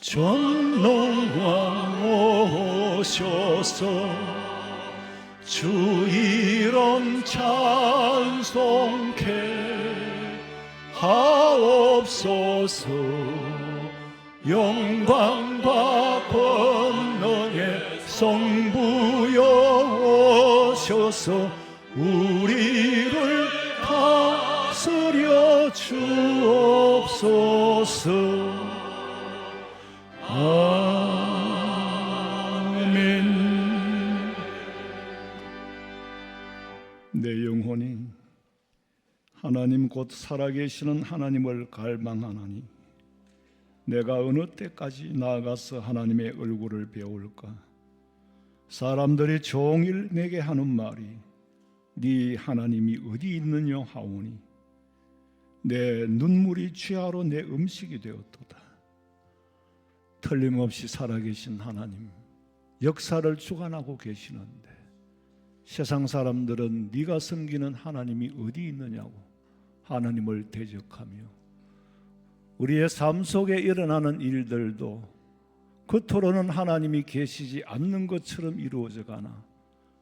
전능왕 오셔서 주 이름 찬송케 하옵소서. 영광과 권능의 성부여 오셔서 우리를 다스려 주옵소서. 아멘. 내 영혼이 하나님 곧 살아계시는 하나님을 갈망하나니 내가 어느 때까지 나아가서 하나님의 얼굴을 배울까? 사람들이 종일 내게 하는 말이 네 하나님이 어디 있느냐 하오니 내 눈물이 쥐하로 내 음식이 되었도다. 틀림없이 살아계신 하나님, 역사를 주관하고 계시는데 세상 사람들은 네가 섬기는 하나님이 어디 있느냐고 하나님을 대적하며 우리의 삶 속에 일어나는 일들도 겉으로는 하나님이 계시지 않는 것처럼 이루어져 가나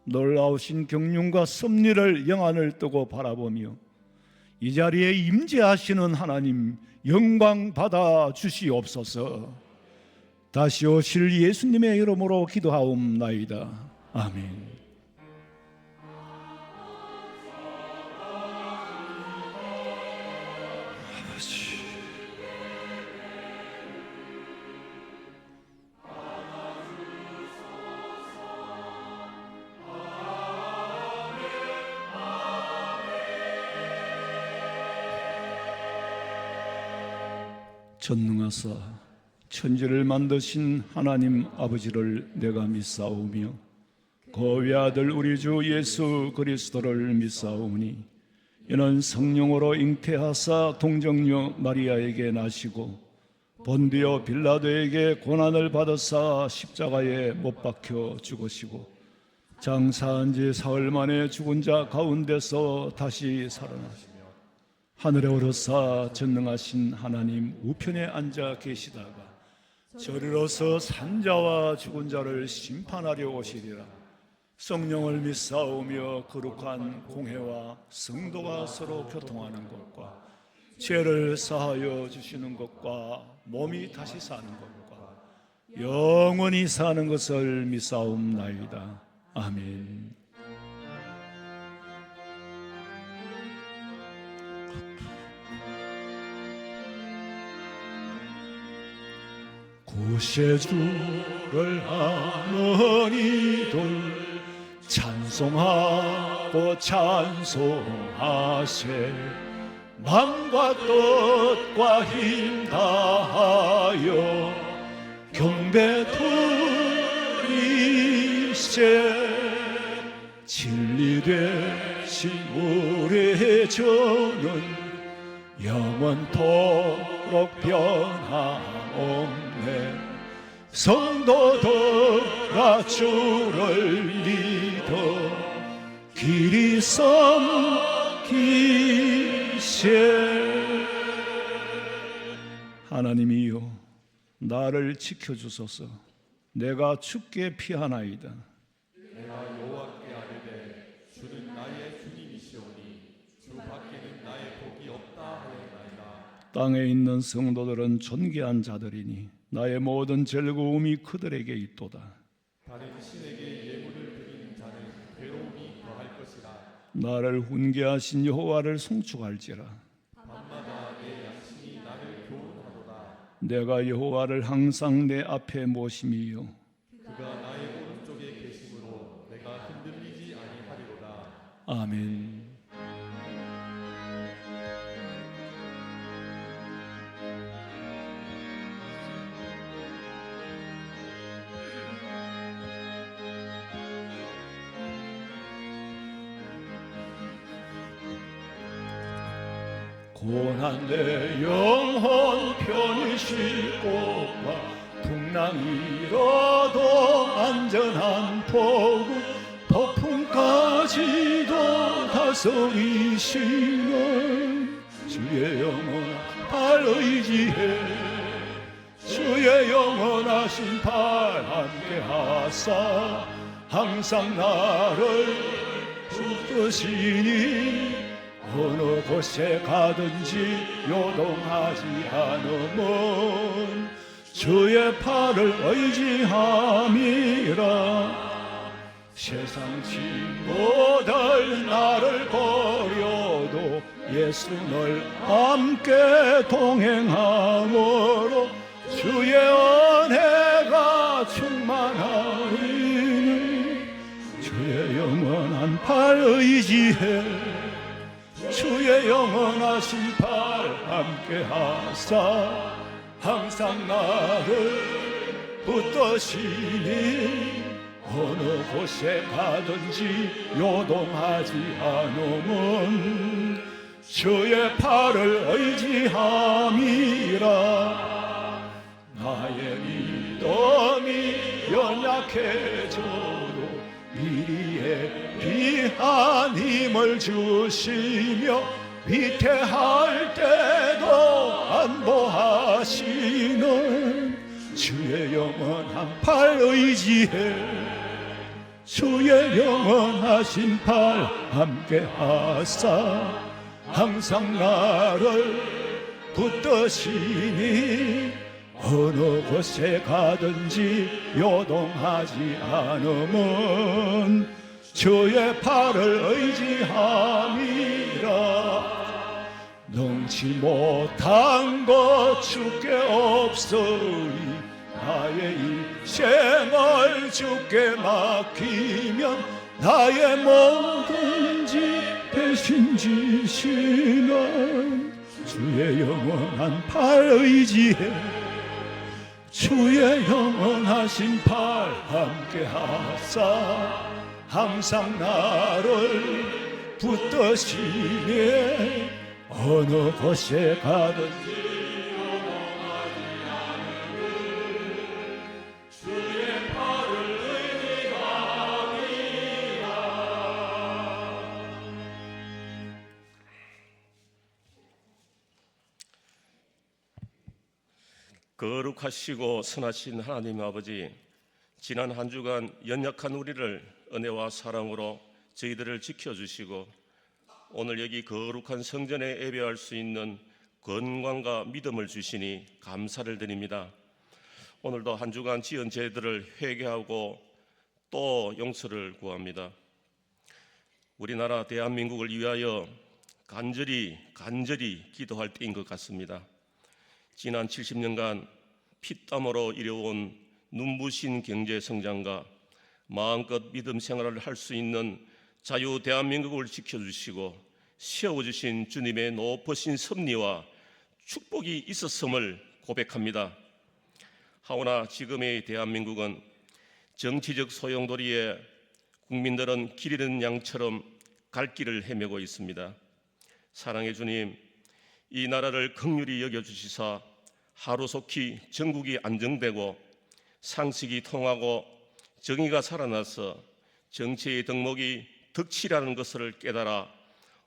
놀라우신 경륜과 섭리를 영안을 뜨고 바라보며 이 자리에 임재하시는 하나님 영광 받아 주시옵소서. 다시 오실 예수님의 이름으로 기도하옵나이다. 아멘. 전능하사 천지를 만드신 하나님 아버지를 내가 믿사오며 그 외아들 우리 주 예수 그리스도를 믿사오니 이는 성령으로 잉태하사 동정녀 마리아에게 나시고 본디오 빌라도에게 고난을 받으사 십자가에 못 박혀 죽으시고 장사한 지 사흘 만에 죽은 자 가운데서 다시 살아나시고 하늘에 오르사 전능하신 하나님 우편에 앉아 계시다가 저리로서 산자와 죽은 자를 심판하려 오시리라. 성령을 믿사오며 거룩한 공회와 성도가 서로 교통하는 것과 죄를 사하여 주시는 것과 몸이 다시 사는 것과 영원히 사는 것을 믿사옵나이다. 아멘. 구세주를 하는 이들 찬송하고 찬송하세. 맘과 뜻과 힘 다하여 경배 드리세. 진리 되신 우리의 주는 영원토록 변함없네. 성도들아 주를 믿어 길이 섬기세. 하나님이여 나를 지켜주소서. 내가 주께 피하나이다. 내가 여호와께 아뢰되 주는 나의 주님이시오니 주 밖에는 나의 복이 없다 하였나이다. 땅에 있는 성도들은 존귀한 자들이니 나의 모든 즐거움이 그들에게 있도다. 다른 신에게 예물을 드리는 자는 괴로움이 더할 것이라. 나를 훈계하신 여호와를 송축할지라. 밤마다 내 양심이 나를 교훈하도다. 내가 여호와를 항상 내 앞에 모심이요 그가 나의 오른쪽에 계심으로 내가 흔들리지 아니하리로다. 아멘. 고난 내 영혼 편히 쉴 곳과 풍랑이라도 안전한 포구 폭풍까지도 다스리시는 주의 영혼 발 의지해. 주의 영혼 영원하신 팔 함께 하사 항상 나를 붙드시니 어느 곳에 가든지 요동하지 않으면 주의 팔을 의지함이라. 세상 친구들 나를 버려도 예수를 함께 동행함으로 주의 은혜가 충만하리니 주의 영원한 팔 의지해 주의 영원하신 팔 함께 하사 항상 나를 붙드시니 어느 곳에 가든지 요동하지 않으면 주의 팔을 의지함이라. 나의 믿음이 연약해져도 미리에 귀한 힘을 주시며 위태할 때도 안보하시는 주의 영원한 팔 의지해 주의 영원하신 팔 함께 하사 항상 나를 붙드시니 어느 곳에 가든지 요동하지 않으면 주의 팔을 의지함이라. 능치 못한 것 주께 없으니 나의 인생을 주께 맡기면 나의 뭐든지 대신 지시는 주의 영원한 팔 의지해 주의 영원하신 팔 함께 하사 항상 나를 붙드시니 어느 곳에 가든지 거룩하시고 선하신 하나님 아버지, 지난 한 주간 연약한 우리를 은혜와 사랑으로 저희들을 지켜주시고 오늘 여기 거룩한 성전에 예배할 수 있는 건강과 믿음을 주시니 감사를 드립니다. 오늘도 한 주간 지은 죄들을 회개하고 또 용서를 구합니다. 우리나라 대한민국을 위하여 간절히 기도할 때인 것 같습니다. 지난 70년간 피땀으로 이뤄온 눈부신 경제 성장과 마음껏 믿음 생활을 할 수 있는 자유 대한민국을 지켜주시고 세워주신 주님의 높으신 섭리와 축복이 있었음을 고백합니다. 하오나 지금의 대한민국은 정치적 소용돌이에 국민들은 길 잃은 양처럼 갈 길을 헤매고 있습니다. 사랑의 주님, 이 나라를 긍휼히 여겨주시사 하루속히 전국이 안정되고 상식이 통하고 정의가 살아나서 정치의 덕목이 덕치라는 것을 깨달아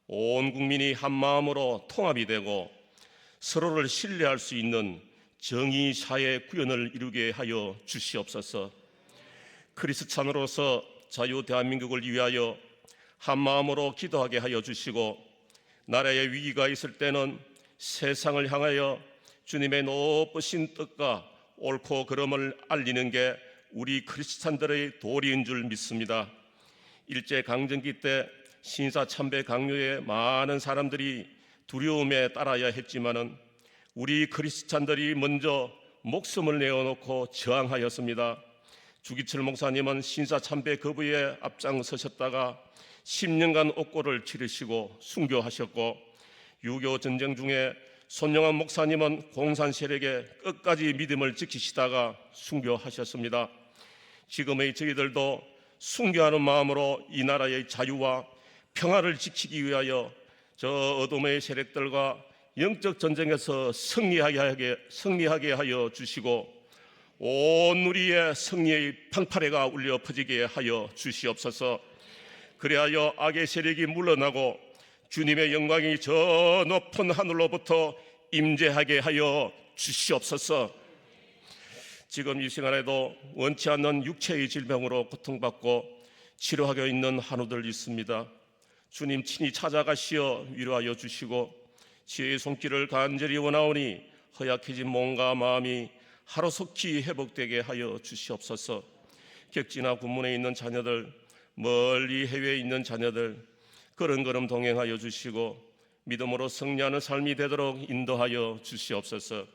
온 국민이 한 마음으로 통합이 되고 서로를 신뢰할 수 있는 정의 사회 구현을 이루게 하여 주시옵소서. 크리스찬으로서 자유 대한민국을 위하여 한 마음으로 기도하게 하여 주시고 나라에 위기가 있을 때는 세상을 향하여 주님의 높으신 뜻과 옳고 그름을 알리는 게 우리 크리스찬들의 도리인 줄 믿습니다. 일제강점기 때 신사참배 강요에 많은 사람들이 두려움에 따라야 했지만은 우리 크리스찬들이 먼저 목숨을 내어놓고 저항하였습니다. 주기철 목사님은 신사참배 거부에 앞장서셨다가 10년간 옥고를 치르시고 순교하셨고 6.25 전쟁 중에 손영환 목사님은 공산 세력의 끝까지 믿음을 지키시다가 순교하셨습니다. 지금의 저희들도 순교하는 마음으로 이 나라의 자유와 평화를 지키기 위하여 저 어둠의 세력들과 영적 전쟁에서 승리하게 하여 주시고 온 우리의 승리의 방파레가 울려 퍼지게 하여 주시옵소서. 그리하여 악의 세력이 물러나고 주님의 영광이 저 높은 하늘로부터 임재하게 하여 주시옵소서. 지금 이 시간에도 원치 않는 육체의 질병으로 고통받고 치료하고 있는 한우들 있습니다. 주님 친히 찾아가시어 위로하여 주시고 지혜의 손길을 간절히 원하오니 허약해진 몸과 마음이 하루속히 회복되게 하여 주시옵소서. 객지나 군문에 있는 자녀들, 멀리 해외에 있는 자녀들 걸음걸음 동행하여 주시고 믿음으로 승리하는 삶이 되도록 인도하여 주시옵소서.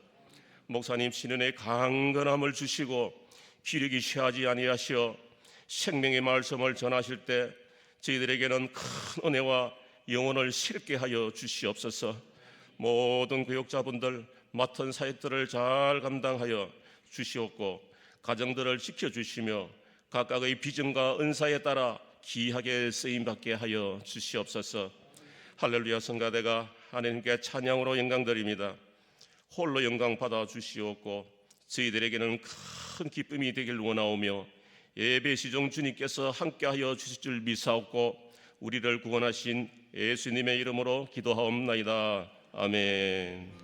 목사님 신은의 강건함을 주시고 기력이 취하지 아니하시어 생명의 말씀을 전하실 때 저희들에게는 큰 은혜와 영혼을 새롭게 하여 주시옵소서. 모든 교육자분들 맡은 사역들을 잘 감당하여 주시옵고 가정들을 지켜주시며 각각의 비전과 은사에 따라 귀하게 쓰임받게 하여 주시옵소서. 할렐루야. 성가대가 하나님께 찬양으로 영광드립니다. 홀로 영광 받아 주시옵고 저희들에게는 큰 기쁨이 되길 원하오며 예배 시종 주님께서 함께하여 주실 줄 믿사옵고 우리를 구원하신 예수님의 이름으로 기도하옵나이다. 아멘.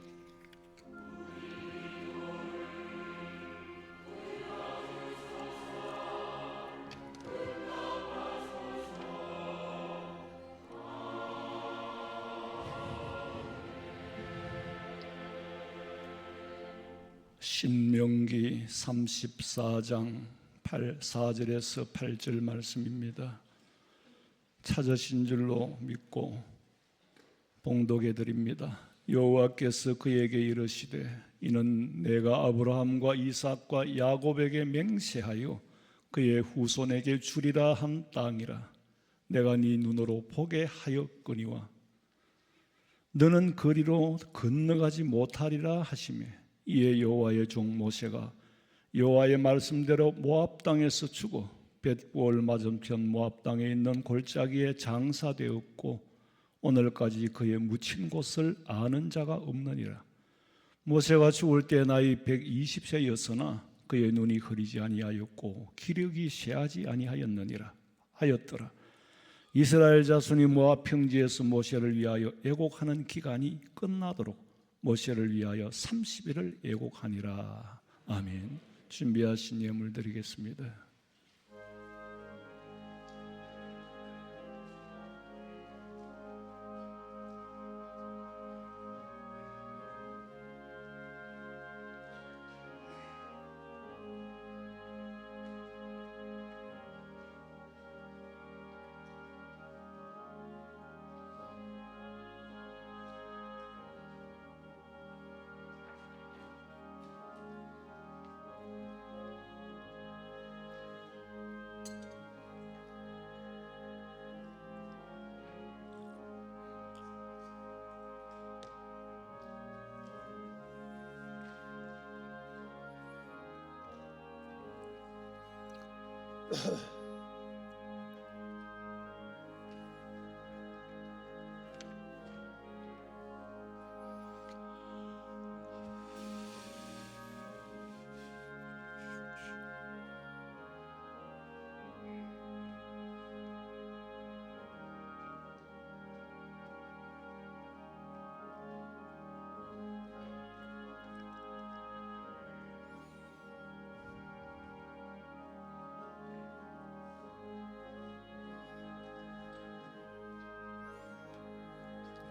신명기 34장 4절에서 8절 말씀입니다. 찾으신 줄로 믿고 봉독해 드립니다. 여호와께서 그에게 이르시되 이는 내가 아브라함과 이삭과 야곱에게 맹세하여 그의 후손에게 주리라 한 땅이라. 내가 네 눈으로 보게 하였거니와 너는 거리로 건너가지 못하리라 하시매 이에 여호와의 종 모세가 여호와의 말씀대로 모압 땅에서 죽어 벳부올 맞은편 모압 땅에 있는 골짜기에 장사되었고 오늘까지 그의 묻힌 곳을 아는 자가 없느니라. 모세가 죽을 때 나이 120세였으나 그의 눈이 흐리지 아니하였고 기력이 쇠하지 아니하였느니라 하였더라. 이스라엘 자손이 모압 평지에서 모세를 위하여 애곡하는 기간이 끝나도록 모세를 위하여 30일을 애곡하니라. 아멘. 준비하신 예물 드리겠습니다.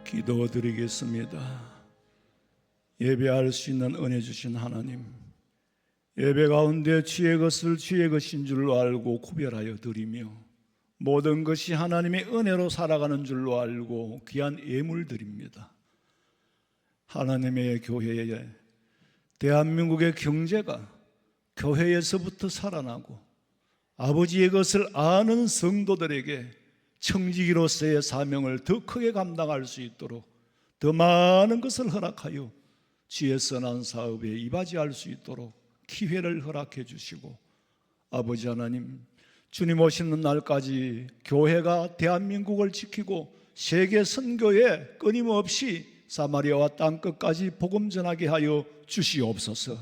기도드리겠습니다. 예배할 수 있는 은혜 주신 하나님, 예배 가운데 주의 것을 주의 것인 줄로 알고 구별하여 드리며 모든 것이 하나님의 은혜로 살아가는 줄로 알고 귀한 예물 드립니다. 하나님의 교회에 대한민국의 경제가 교회에서부터 살아나고 아버지의 것을 아는 성도들에게 청지기로서의 사명을 더 크게 감당할 수 있도록 더 많은 것을 허락하여 주의 선한 사업에 이바지할 수 있도록 기회를 허락해 주시고, 아버지 하나님, 주님 오시는 날까지 교회가 대한민국을 지키고 세계 선교에 끊임없이 사마리아와 땅끝까지 복음 전하게 하여 주시옵소서.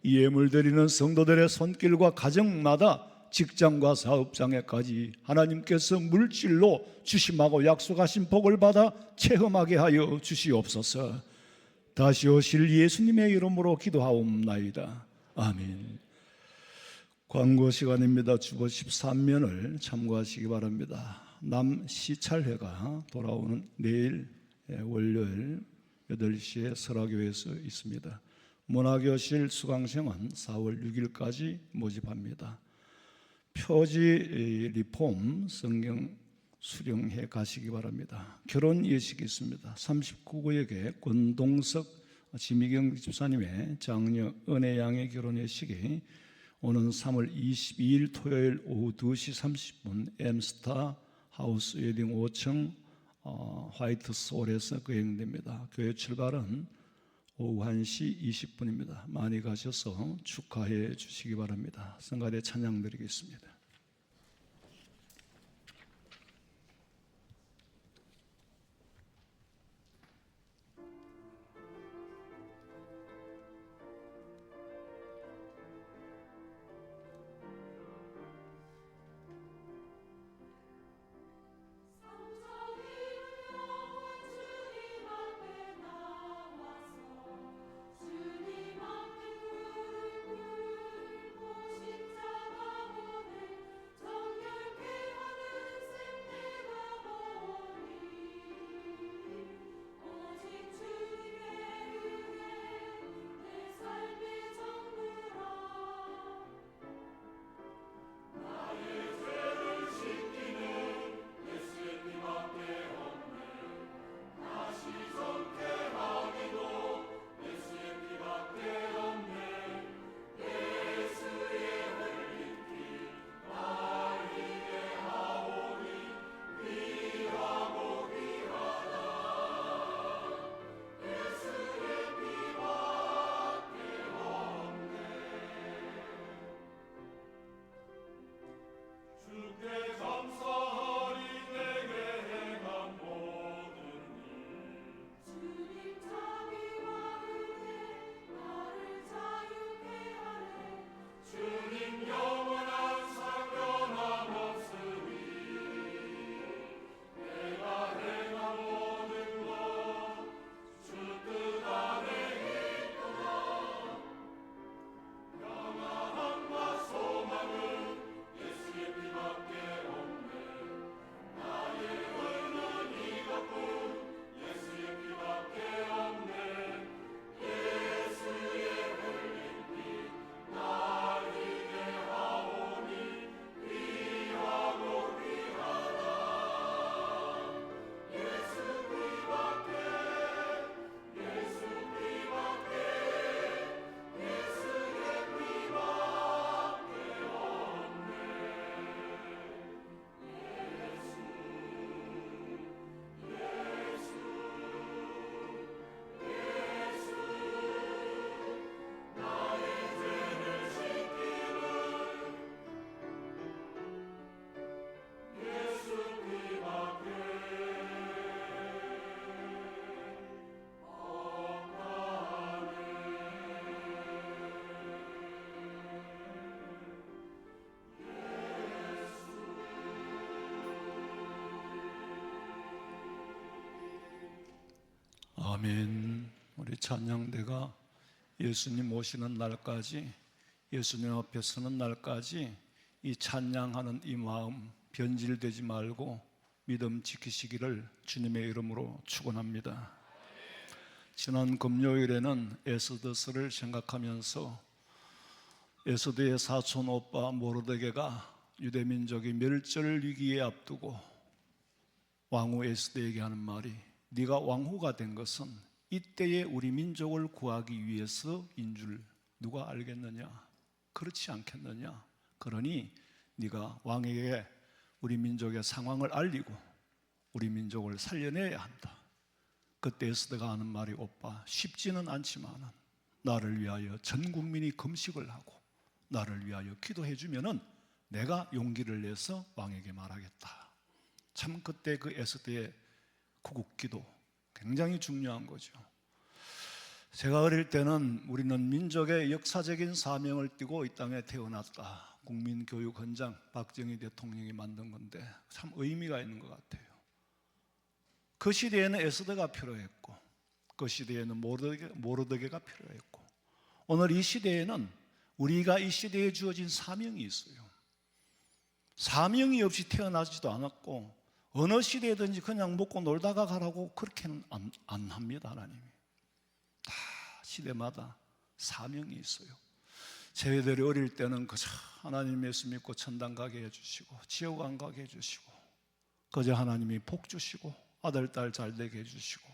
이 예물 드리는 성도들의 손길과 가정마다 직장과 사업장에까지 하나님께서 물질로 주심하고 약속하신 복을 받아 체험하게 하여 주시옵소서. 다시 오실 예수님의 이름으로 기도하옵나이다. 아멘. 광고 시간입니다. 주보 13면을 참고하시기 바랍니다. 남시찰회가 돌아오는 내일 월요일 8시에 설화교회에서 있습니다. 문화교실 수강생은 4월 6일까지 모집합니다. 표지 리폼 성경 수령해 가시기 바랍니다. 결혼 예식이 있습니다. 39구역에 권동석 지미경 집사님의 장녀 은혜양의 결혼 예식이 오는 3월 22일 토요일 오후 2시 30분 엠스타 하우스 웨딩 5층 화이트 소울에서 거행됩니다. 교회 출발은 오후 1시 20분입니다. 많이 가셔서 축하해 주시기 바랍니다. 성가대 찬양 드리겠습니다. 아멘. 우리 찬양대가 예수님 오시는 날까지, 예수님 앞에 서는 날까지 이 찬양하는 이 마음 변질되지 말고 믿음 지키시기를 주님의 이름으로 축원합니다. 지난 금요일에는 에스더서를 생각하면서 에스더의 사촌 오빠 모르드게가 유대민족이 멸절 위기에 앞두고 왕후 에스더에게 하는 말이, 네가 왕후가 된 것은 이때에 우리 민족을 구하기 위해서인 줄 누가 알겠느냐? 그렇지 않겠느냐? 그러니 네가 왕에게 우리 민족의 상황을 알리고 우리 민족을 살려내야 한다. 그때 에스더가 하는 말이, 오빠 쉽지는 않지만 나를 위하여 전 국민이 금식을 하고 나를 위하여 기도해 주면은 내가 용기를 내서 왕에게 말하겠다. 참 그때 그 에스더의 구국기도 굉장히 중요한 거죠. 제가 어릴 때는 우리는 민족의 역사적인 사명을 띠고 이 땅에 태어났다. 국민교육헌장 박정희 대통령이 만든 건데 참 의미가 있는 것 같아요. 그 시대에는 에스더가 필요했고 그 시대에는 모르드게가 필요했고 오늘 이 시대에는 우리가 이 시대에 주어진 사명이 있어요. 사명이 없이 태어나지도 않았고 어느 시대든지 그냥 먹고 놀다가 가라고 그렇게는 안 합니다. 하나님이 다 시대마다 사명이 있어요. 저희들이 어릴 때는 그저 하나님 예수 믿고 천당 가게 해주시고 지옥 안 가게 해주시고 그저 하나님이 복 주시고 아들 딸 잘 되게 해주시고,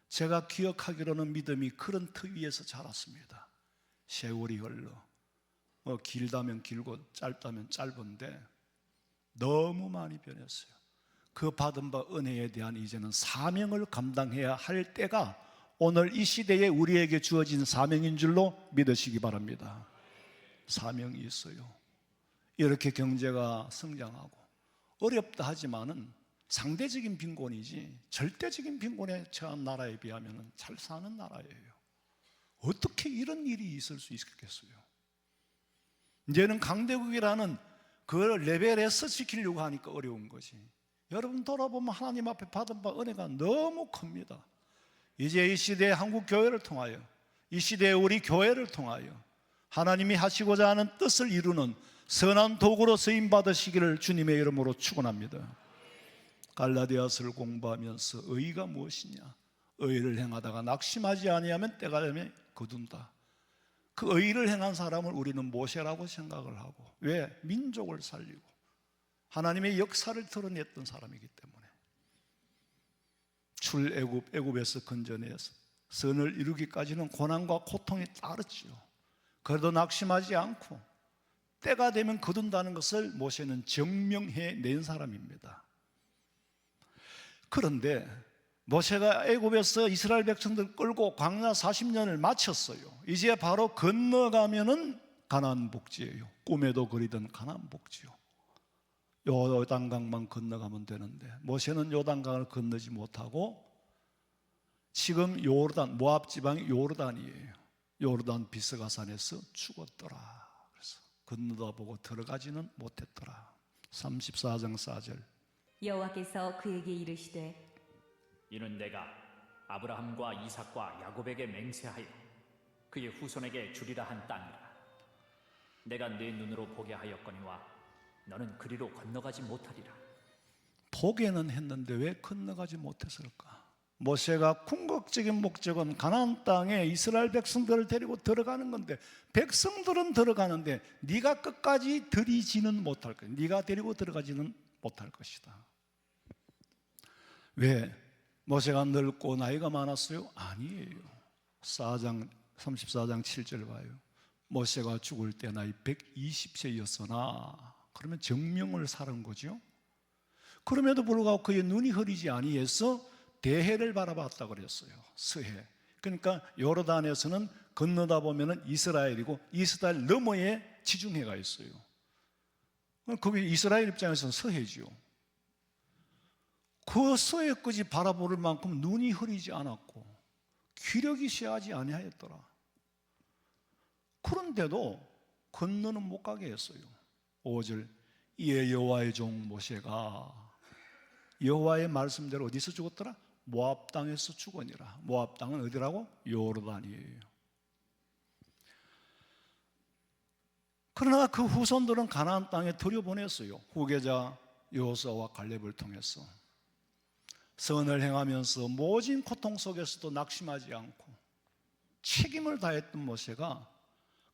제가 기억하기로는 믿음이 그런 터 위에서 자랐습니다. 세월이 흘러 길다면 길고 짧다면 짧은데 너무 많이 변했어요. 그 받은 바 은혜에 대한 이제는 사명을 감당해야 할 때가 오늘 이 시대에 우리에게 주어진 사명인 줄로 믿으시기 바랍니다. 사명이 있어요. 이렇게 경제가 성장하고 어렵다 하지만은 상대적인 빈곤이지 절대적인 빈곤에 처한 나라에 비하면 잘 사는 나라예요. 어떻게 이런 일이 있을 수 있겠어요? 이제는 강대국이라는 그 레벨에서 지키려고 하니까 어려운 것이, 여러분 돌아보면 하나님 앞에 받은 바 은혜가 너무 큽니다. 이제 이 시대의 한국 교회를 통하여, 이 시대의 우리 교회를 통하여 하나님이 하시고자 하는 뜻을 이루는 선한 도구로 쓰임 받으시기를 주님의 이름으로 축원합니다. 갈라디아서를 공부하면서 의가 무엇이냐, 의를 행하다가 낙심하지 아니하면 때가 되면 거둔다. 그 의를 행한 사람을 우리는 모세라고 생각을 하고, 왜? 민족을 살리고 하나님의 역사를 드러냈던 사람이기 때문에. 출애굽, 애굽에서 건져내서 선을 이루기까지는 고난과 고통이 따르지요. 그래도 낙심하지 않고 때가 되면 거둔다는 것을 모세는 증명해 낸 사람입니다. 그런데 모세가 애굽에서 이스라엘 백성들 끌고 광야 40년을 마쳤어요. 이제 바로 건너가면은 가나안 복지예요. 꿈에도 그리던 가나안 복지요. 요단강만 건너가면 되는데 모세는 요단강을 건너지 못하고 지금 요르단, 모압 지방이 요르단이에요. 요르단 비스가산에서 죽었더라. 그래서 건너다 보고 들어가지는 못했더라. 34장 4절. 여호와께서 그에게 이르시되 이는 내가 아브라함과 이삭과 야곱에게 맹세하여 그의 후손에게 주리라 한 땅이라. 내가 네 눈으로 보게 하였거니와 너는 그리로 건너가지 못하리라. 보게는 했는데 왜 건너가지 못했을까? 모세가 궁극적인 목적은 가나안 땅에 이스라엘 백성들을 데리고 들어가는 건데, 백성들은 들어가는데 네가 끝까지 들이지는 못할 거야. 네가 데리고 들어가지는 못할 것이다. 왜? 모세가 늙고 나이가 많았어요? 아니에요. 34장 7절 봐요. 모세가 죽을 때 나이 120세였으나, 그러면 정명을 살은 거죠. 그럼에도 불구하고 그의 눈이 흐리지 아니해서 대해를 바라봤다 그랬어요. 서해. 그러니까 요르단에서는 건너다 보면은 이스라엘이고 이스라엘 너머에 지중해가 있어요. 그게 이스라엘 입장에서는 서해지요. 그 서해까지 바라볼 만큼 눈이 흐리지 않았고 기력이 쇠하지 아니하였더라. 그런데도 건너는 못 가게 했어요. 5절. 이에 여호와의 종 모세가 여호와의 말씀대로 어디서 죽었더라? 모압 땅에서 죽으니라. 모압 땅은 어디라고? 요르단이에요. 그러나 그 후손들은 가나안 땅에 들여보냈어요. 후계자 여호수아와 갈렙을 통해서. 선을 행하면서 모진 고통 속에서도 낙심하지 않고 책임을 다했던 모세가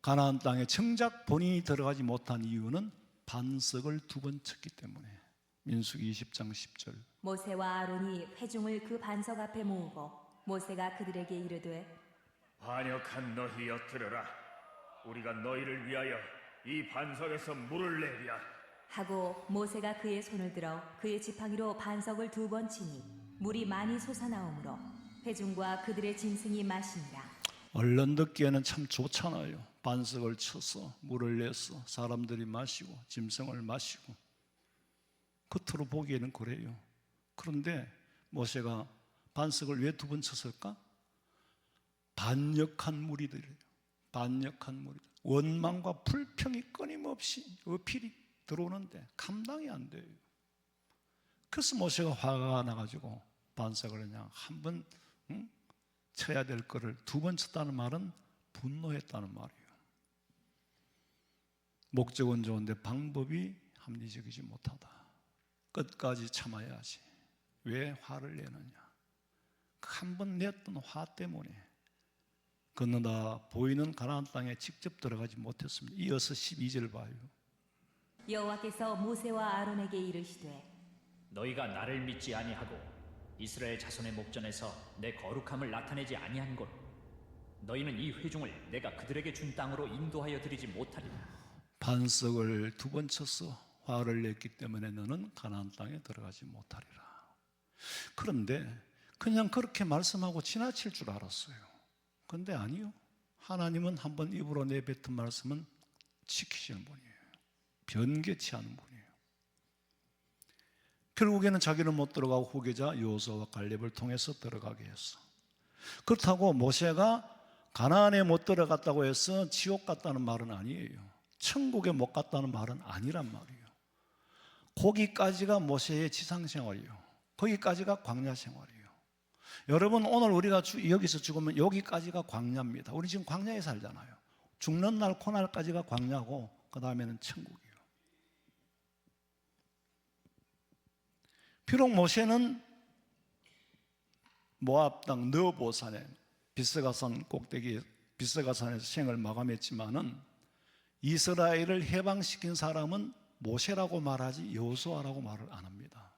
가나안 땅에 정작 본인이 들어가지 못한 이유는 반석을 2번 쳤기 때문에. 민수기 20장 10절. 모세와 아론이 회중을 그 반석 앞에 모으고 모세가 그들에게 이르되 반역한 너희여 들으라. 우리가 너희를 위하여 이 반석에서 물을 내랴. 하고 모세가 그의 손을 들어 그의 지팡이로 반석을 2번 치니 물이 많이 솟아나오므로 회중과 그들의 짐승이 마시니라. 얼른 듣기에는 참 좋잖아요. 반석을 쳐서 물을 내서 사람들이 마시고 짐승을 마시고, 겉으로 보기에는 그래요. 그런데 모세가 반석을 왜 2번 쳤을까? 반역한 무리들이에요. 반역한 무리들. 원망과 불평이 끊임없이 어필이 들어오는데 감당이 안 돼요. 그래서 모세가 화가 나가지고 반석을 그냥 한 번 쳐야 될 거를 2번 쳤다는 말은 분노했다는 말이에요. 목적은 좋은데 방법이 합리적이지 못하다. 끝까지 참아야지. 왜 화를 내느냐? 한 번 냈던 화 때문에 건너다 보이는 가나안 땅에 직접 들어가지 못했습니다. 이어서 12절 봐요. 여호와께서 모세와 아론에게 이르시되 너희가 나를 믿지 아니하고 이스라엘 자손의 목전에서 내 거룩함을 나타내지 아니한 것 너희는 이 회중을 내가 그들에게 준 땅으로 인도하여 드리지 못하리라. 반석을 2번 쳤어. 화를 냈기 때문에 너는 가나안 땅에 들어가지 못하리라. 그런데 그냥 그렇게 말씀하고 지나칠 줄 알았어요. 그런데 아니요. 하나님은 한번 입으로 내뱉은 말씀은 지키시는 분이에요. 변개치 않은 분이에요. 결국에는 자기는 못 들어가고 후계자 여호수아와 갈렙을 통해서 들어가게 했어. 그렇다고 모세가 가나안에 못 들어갔다고 해서 지옥 갔다는 말은 아니에요. 천국에 못 갔다는 말은 아니란 말이에요. 거기까지가 모세의 지상생활이에요. 거기까지가 광야 생활이에요. 여러분, 오늘 우리가 여기서 죽으면 여기까지가 광야입니다. 우리 지금 광야에 살잖아요. 죽는 날 고날까지가 광야고 그 다음에는 천국이에요. 비록 모세는 모압 땅 느보산에 비스가산 꼭대기 비스가산에서 생을 마감했지만은 이스라엘을 해방시킨 사람은 모세라고 말하지 여호수아라고 말을 안 합니다.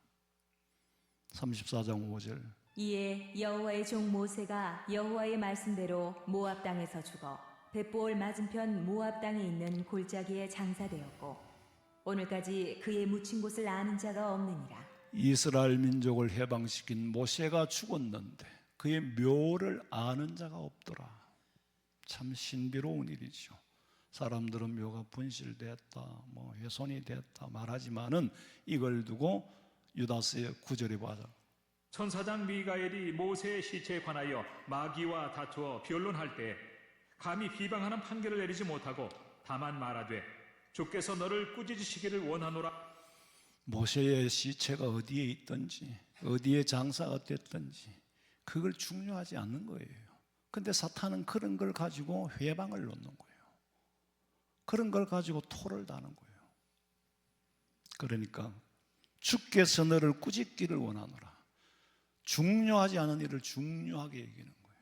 34장 5절. 이에 여호와의 종 모세가 여호와의 말씀대로 모압 땅에서 죽어 벳보올 맞은편 모압 땅에 있는 골짜기에 장사되었고 오늘까지 그의 묻힌 곳을 아는 자가 없느니라. 이스라엘 민족을 해방시킨 모세가 죽었는데 그의 묘를 아는 자가 없더라. 참 신비로운 일이죠. 사람들은 묘가 분실됐다, 훼손이 됐다 말하지만은 이걸 두고 유다서의 9절에 봐서 천사장 미가엘이 모세의 시체에 관하여 마귀와 다투어 변론할 때 감히 비방하는 판결을 내리지 못하고 다만 말하되 주께서 너를 꾸짖으시기를 원하노라. 모세의 시체가 어디에 있든지 어디에 장사가 됐든지 그걸 중요하지 않는 거예요. 근데 사탄은 그런 걸 가지고 회방을 놓는 거예요. 그런 걸 가지고 토를 다는 거예요. 그러니까 주께서 너를 꾸짖기를 원하노라. 중요하지 않은 일을 중요하게 얘기하는 거예요.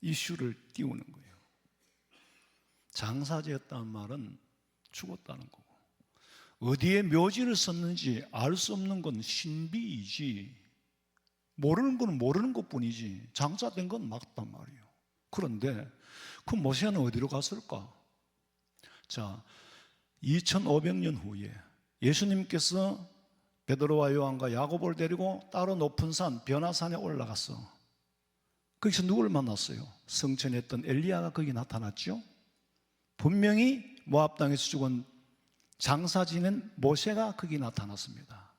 이슈를 띄우는 거예요. 장사지었다는 말은 죽었다는 거고 어디에 묘지를 썼는지 알 수 없는 건 신비이지 모르는 건 모르는 것뿐이지 장사된 건 맞단 말이에요. 그런데 그 모세는 어디로 갔을까? 자, 2500년 후에 예수님께서 베드로와 요한과 야고보를 데리고 따로 높은 산 변화산에 올라갔어. 거기서 누구를 만났어요? 성천했던 엘리야가 거기 나타났죠. 분명히 모압 땅에서 죽은 장사 지낸 모세가 거기 나타났습니다.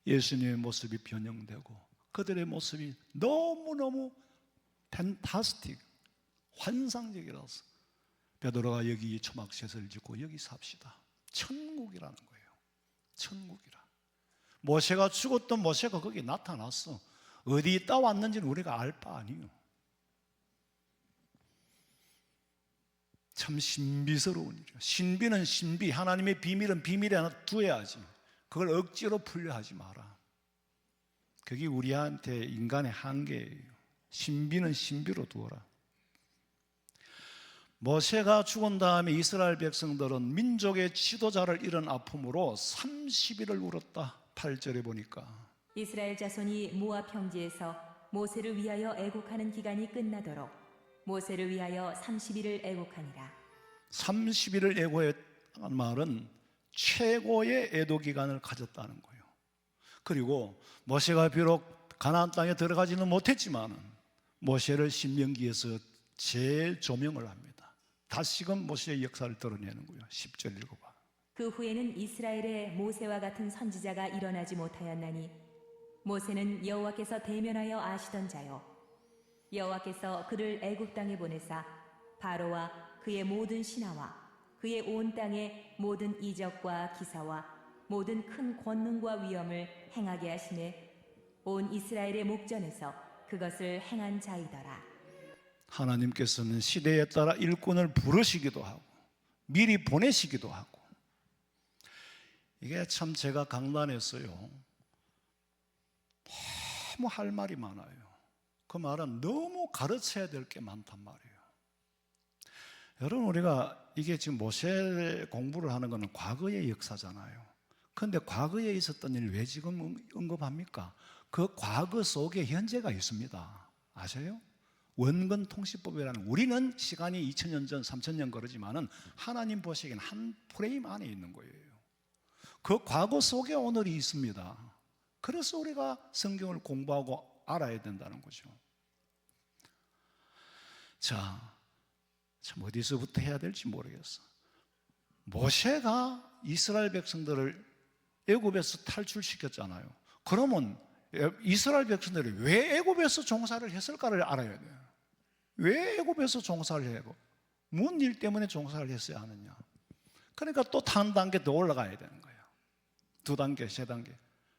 예수님의 모습이 변형되고 그들의 모습이 너무너무 팬타스틱, 환상적이라서 베드로가 여기 초막셋을 짓고 여기 삽시다. 천국이라는 거예요. 천국이라. 모세가 죽었던 모세가 거기 나타났어. 어디 있다 왔는지는 우리가 알 바 아니에요. 참 신비스러운 일이에요. 신비는 신비, 하나님의 비밀은 비밀에 하나 두어야지. 그걸 억지로 풀려 하지 마라. 그게 우리한테 인간의 한계예요. 신비는 신비로 두어라. 모세가 죽은 다음에 이스라엘 백성들은 민족의 지도자를 잃은 아픔으로 30일을 울었다. 8절에 보니까 이스라엘 자손이 모압 평지에서 모세를 위하여 애곡하는 기간이 끝나도록 모세를 위하여 30일을 애곡하니라. 30일을 애고했다는 말은 최고의 애도 기간을 가졌다는 거예요. 그리고 모세가 비록 가나안 땅에 들어가지는 못했지만 모세를 신명기에서 재조명을 합니다. 다시금 모세의 역사를 드러내는 거예요. 10절 읽어봐. 그 후에는 이스라엘에 모세와 같은 선지자가 일어나지 못하였나니 모세는 여호와께서 대면하여 아시던 자요 여호와께서 그를 애굽 땅에 보내사 바로와 그의 모든 신하와 그의 온 땅의 모든 이적과 기사와 모든 큰 권능과 위엄을 행하게 하시매 온 이스라엘의 목전에서 그것을 행한 자이더라. 하나님께서는 시대에 따라 일꾼을 부르시기도 하고 미리 보내시기도 하고. 이게 참 제가 강단했어요. 너무 할 말이 많아요. 그 말은 너무 가르쳐야 될 게 많단 말이에요. 여러분, 우리가 이게 지금 모세 공부를 하는 것은 과거의 역사잖아요. 그런데 과거에 있었던 일 왜 지금 언급합니까? 그 과거 속에 현재가 있습니다. 아세요? 원근 통시법이라는, 우리는 시간이 2000년 전, 3000년 그러지만은 하나님 보시기에는 한 프레임 안에 있는 거예요. 그 과거 속에 오늘이 있습니다. 그래서 우리가 성경을 공부하고 알아야 된다는 거죠. 자, 참 어디서부터 해야 될지 모르겠어. 모세가 이스라엘 백성들을 애굽에서 탈출시켰잖아요. 그러면 이스라엘 백성들이 왜 애굽에서 종사를 했을까를 알아야 돼요. 왜 애굽에서 종사를 해고 무슨 일 때문에 종사를 했어야 하느냐. 그러니까 또 한 단계 더 올라가야 되는 거예요. 2단계, 3단계.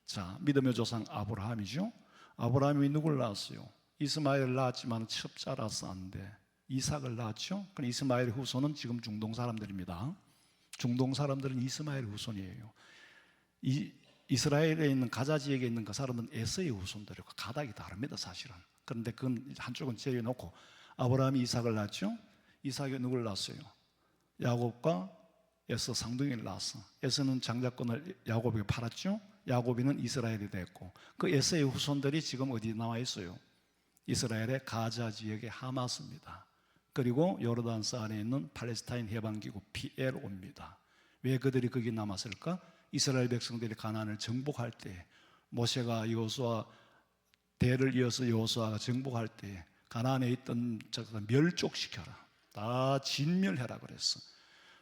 자, 믿음의 조상 아브라함이죠. 아브라함이 누굴 낳았어요? 이스마엘을 낳았지만 첩자라서 안 돼. 이삭을 낳았죠. 그럼 이스마엘 후손은 지금 중동 사람들입니다. 중동 사람들은 이스마엘 후손이에요. 이스라엘에 있는 가자 지역에 있는 그 사람은 에서의 후손들이고 가닥이 다릅니다, 사실은. 그런데 그건 한쪽은 제외놓고 아브라함이 이삭을 낳았죠. 이삭이 누굴 낳았어요? 야곱과 에서 쌍둥이를 낳았어. 에서는 장자권을 야곱에게 팔았죠. 야곱이는 이스라엘이 됐고, 그 에서의 후손들이 지금 어디 나와 있어요? 이스라엘의 가자 지역의 하마스입니다. 그리고 요르단서 안에 있는 팔레스타인 해방기구 PLO입니다. 왜 그들이 거기 남았을까? 이스라엘 백성들이 가나안을 정복할 때, 모세가 여호수아 대를 이어서 여호수아가 정복할 때 가나안에 있던 자들 멸족시켜라, 다 진멸해라 그랬어.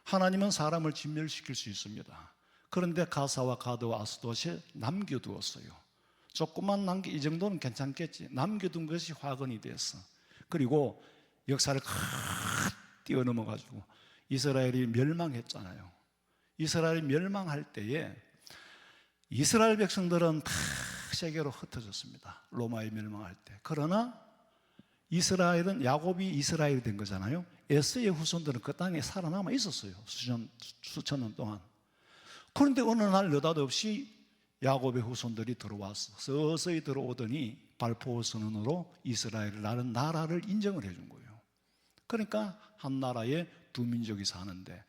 하나님은 사람을 진멸시킬 수 있습니다. 그런데 가사와 가드와 아스돗에 남겨두었어요. 조금만 남겨, 이 정도는 괜찮겠지. 남겨둔 것이 화근이 됐어. 그리고 역사를 뛰어넘어가지고 이스라엘이 멸망했잖아요. 이스라엘이 멸망할 때에 이스라엘 백성들은 다 세계로 흩어졌습니다. 로마에 멸망할 때. 그러나 이스라엘은, 야곱이 이스라엘이 된 거잖아요. 에서의 후손들은 그 땅에 살아남아 있었어요. 수천 년 동안. 그런데 어느 날 느닷없이 야곱의 후손들이 들어왔어. 서서히 들어오더니 발포 선언으로 이스라엘이라는 나라를 인정을 해준 거예요. 그러니까 한 나라에 두 민족이 사는데,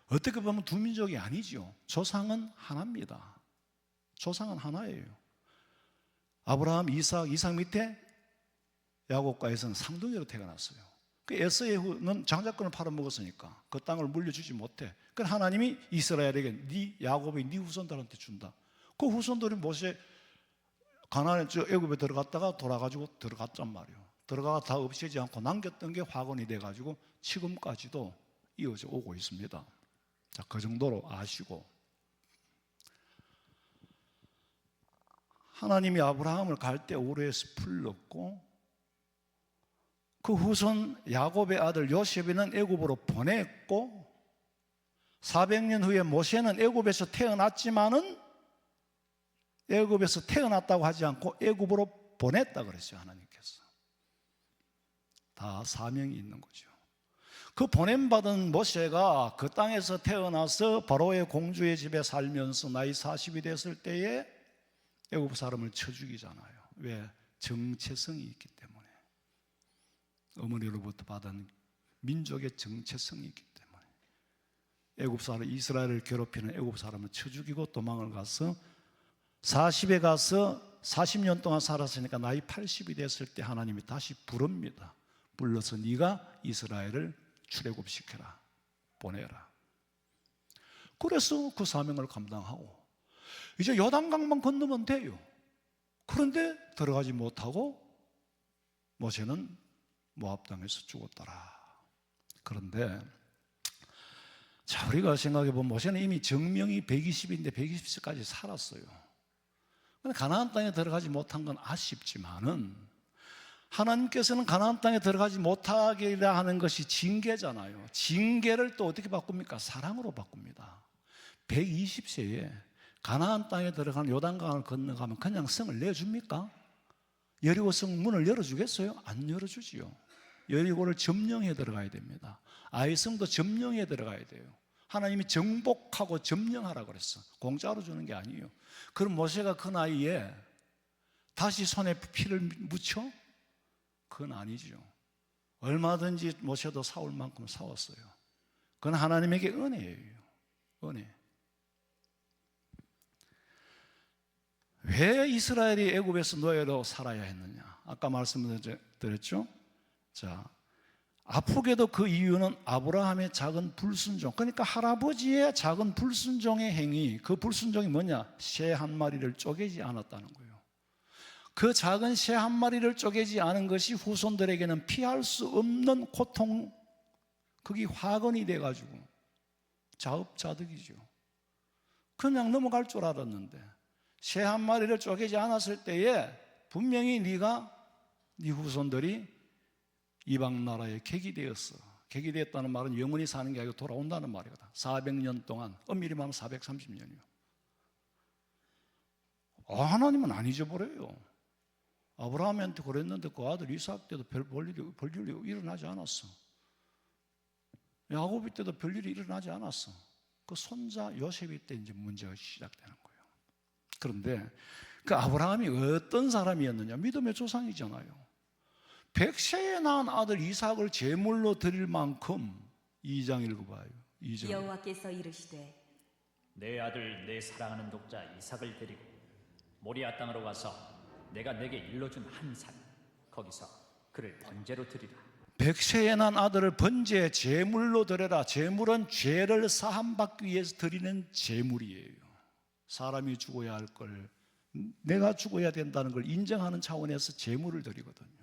어떻게 보면 두 민족이 아니죠. 조상은 하나입니다. 조상은 하나예요. 아브라함, 이삭 밑에 야곱과 에서는 쌍둥이로 태어났어요. 그 에서는 장자권을 팔아먹었으니까 그 땅을 물려주지 못해. 그래서 하나님이 이스라엘에게 야곱이 네 후손들한테 준다. 그 후손들이 모세 가나안에 애굽에 들어갔다가 돌아가지고 들어갔단 말이에요. 들어가가 다 없애지 않고 남겼던 게 화근이 돼가지고 지금까지도 이어져 오고 있습니다. 자, 그 정도로 아시고, 하나님이 아브라함을 갈대 우르에서 불렀고, 그 후손 야곱의 아들 요셉이는 애굽으로 보냈고, 400년 후에 모세는 애굽에서 태어났지만은 애굽에서 태어났다고 하지 않고 애굽으로 보냈다 그랬어요. 하나님께서. 다 사명이 있는 거죠. 그 보냄받은 모세가 그 땅에서 태어나서 바로의 공주의 집에 살면서 나이 40이 됐을 때에 애굽 사람을 쳐 죽이잖아요. 왜? 정체성이 있기 때문에. 어머니로부터 받은 민족의 정체성이 있기 때문에. 애굽 사람, 이스라엘을 괴롭히는 애굽 사람을 쳐 죽이고 도망을 가서 40에 가서 40년 동안 살았으니까 나이 80이 됐을 때 하나님이 다시 부릅니다. 불러서 네가 이스라엘을 출애굽시켜라, 보내라. 그래서 그 사명을 감당하고 이제 요단강만 건너면 돼요. 그런데 들어가지 못하고 모세는 모압 땅에서 죽었더라. 그런데 자, 우리가 생각해 보면 모세는 이미 정명이 120인데 120세까지 살았어요. 가나안 땅에 들어가지 못한 건 아쉽지만은, 하나님께서는 가나안 땅에 들어가지 못하게 하는 것이 징계잖아요. 징계를 또 어떻게 바꿉니까? 사랑으로 바꿉니다. 120세에 가나안 땅에 들어가는 요단강을 건너가면 그냥 성을 내줍니까? 여리고 성 문을 열어주겠어요? 안 열어주지요. 여리고를 점령해 들어가야 됩니다. 아이성도 점령해 들어가야 돼요. 하나님이 정복하고 점령하라고 그랬어. 공짜로 주는 게 아니에요. 그럼 모세가 그 나이에 다시 손에 피를 묻혀? 그건 아니죠. 얼마든지 모세도 싸울 만큼 싸웠어요. 그건 하나님에게 은혜예요. 은혜. 왜 이스라엘이 애굽에서 노예로 살아야 했느냐? 아까 말씀드렸죠? 자, 아프게도 그 이유는 아브라함의 작은 불순종, 그러니까 할아버지의 작은 불순종의 행위, 그 불순종이 뭐냐? 새 한 마리를 쪼개지 않았다는 거예요. 그 작은 새 한 마리를 쪼개지 않은 것이 후손들에게는 피할 수 없는 고통, 그게 화근이 돼가지고 자업자득이죠. 그냥 넘어갈 줄 알았는데 새 한 마리를 쪼개지 않았을 때에 분명히 네 후손들이 이방 나라에 객이 되었어. 객이 되었다는 말은 영원히 사는 게 아니고 돌아온다는 말이거든. 400년 동안, 엄밀히 말하면 430년이요. 하나님은 안 잊어버려요. 아브라함한테 그랬는데 그 아들 이삭 때도 별일이 일어나지 않았어. 야곱이 때도 별일이 일어나지 않았어. 그 손자 요셉이 때 이제 문제가 시작되는 거예요. 그런데 그 아브라함이 어떤 사람이었느냐? 믿음의 조상이잖아요. 100세에 낳은 아들 이삭을 제물로 드릴 만큼 2장 읽어봐요. 2장. 여호와께서 이르시되 내 아들 내 사랑하는 독자 이삭을 데리고 모리아 땅으로 가서 내가 내게 일러준 한 산 거기서 그를 번제로 드리라. 100세에 난 아들을 번제 제물로 드려라. 제물은 죄를 사함받기 위해서 드리는 제물이에요. 사람이 죽어야 할 걸, 내가 죽어야 된다는 걸 인정하는 차원에서 제물을 드리거든요.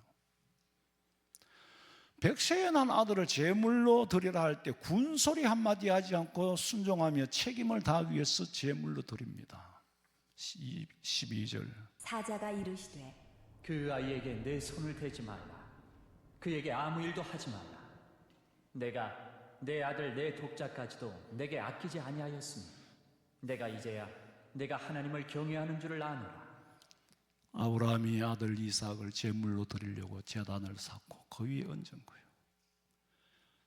100세에 난 아들을 제물로 드리라 할 때 군소리 한마디 하지 않고 순종하며 책임을 다하기 위해서 제물로 드립니다. 12절. 사자가 이르시되 그 아이에게 내 손을 대지 말라. 그에게 아무 일도 하지 말라. 내가 내 아들 내 독자까지도 내게 아끼지 아니하였으니 내가 이제야 내가 하나님을 경외하는 줄을 아노라. 아브라함이 아들 이삭을 제물로 드리려고 제단을 쌓고 그 위에 얹은 거예요.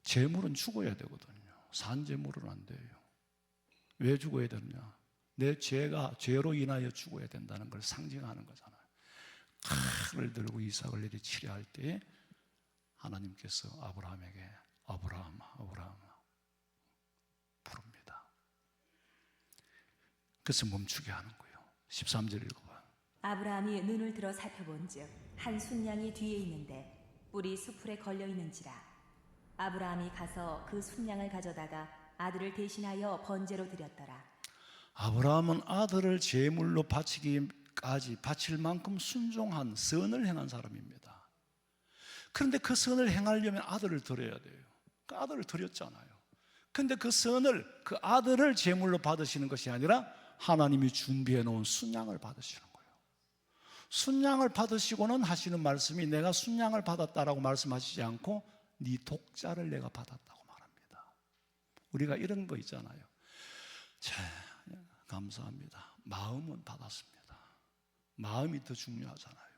제물은 죽어야 되거든요. 산제물은 안 돼요. 왜 죽어야 되느냐? 내 죄로 인하여 죽어야 된다는 걸 상징하는 거잖아요. 칼을 들고 이삭을 내리 치려할 때 하나님께서 아브라함에게 아브라함아 부릅니다. 그래서 멈추게 하는 거예요. 13절 읽어봐. 아브라함이 눈을 들어 살펴본즉 한 순양이 뒤에 있는데 뿔이 수풀에 걸려 있는지라. 아브라함이 가서 그 순양을 가져다가 아들을 대신하여 번제로 드렸더라. 아브라함은 아들을 제물로 바치기까지 바칠 만큼 순종한 선을 행한 사람입니다. 그런데 그 선을 행하려면 아들을 드려야 돼요. 그 아들을 드렸잖아요. 그런데 그 선을, 그 아들을 제물로 받으시는 것이 아니라 하나님이 준비해 놓은 순양을 받으시는 거예요. 순양을 받으시고는 하시는 말씀이 내가 순양을 받았다라고 말씀하시지 않고 네 독자를 내가 받았다고 말합니다. 우리가 이런 거 있잖아요. 자, 감사합니다. 마음은 받았습니다. 마음이 더 중요하잖아요.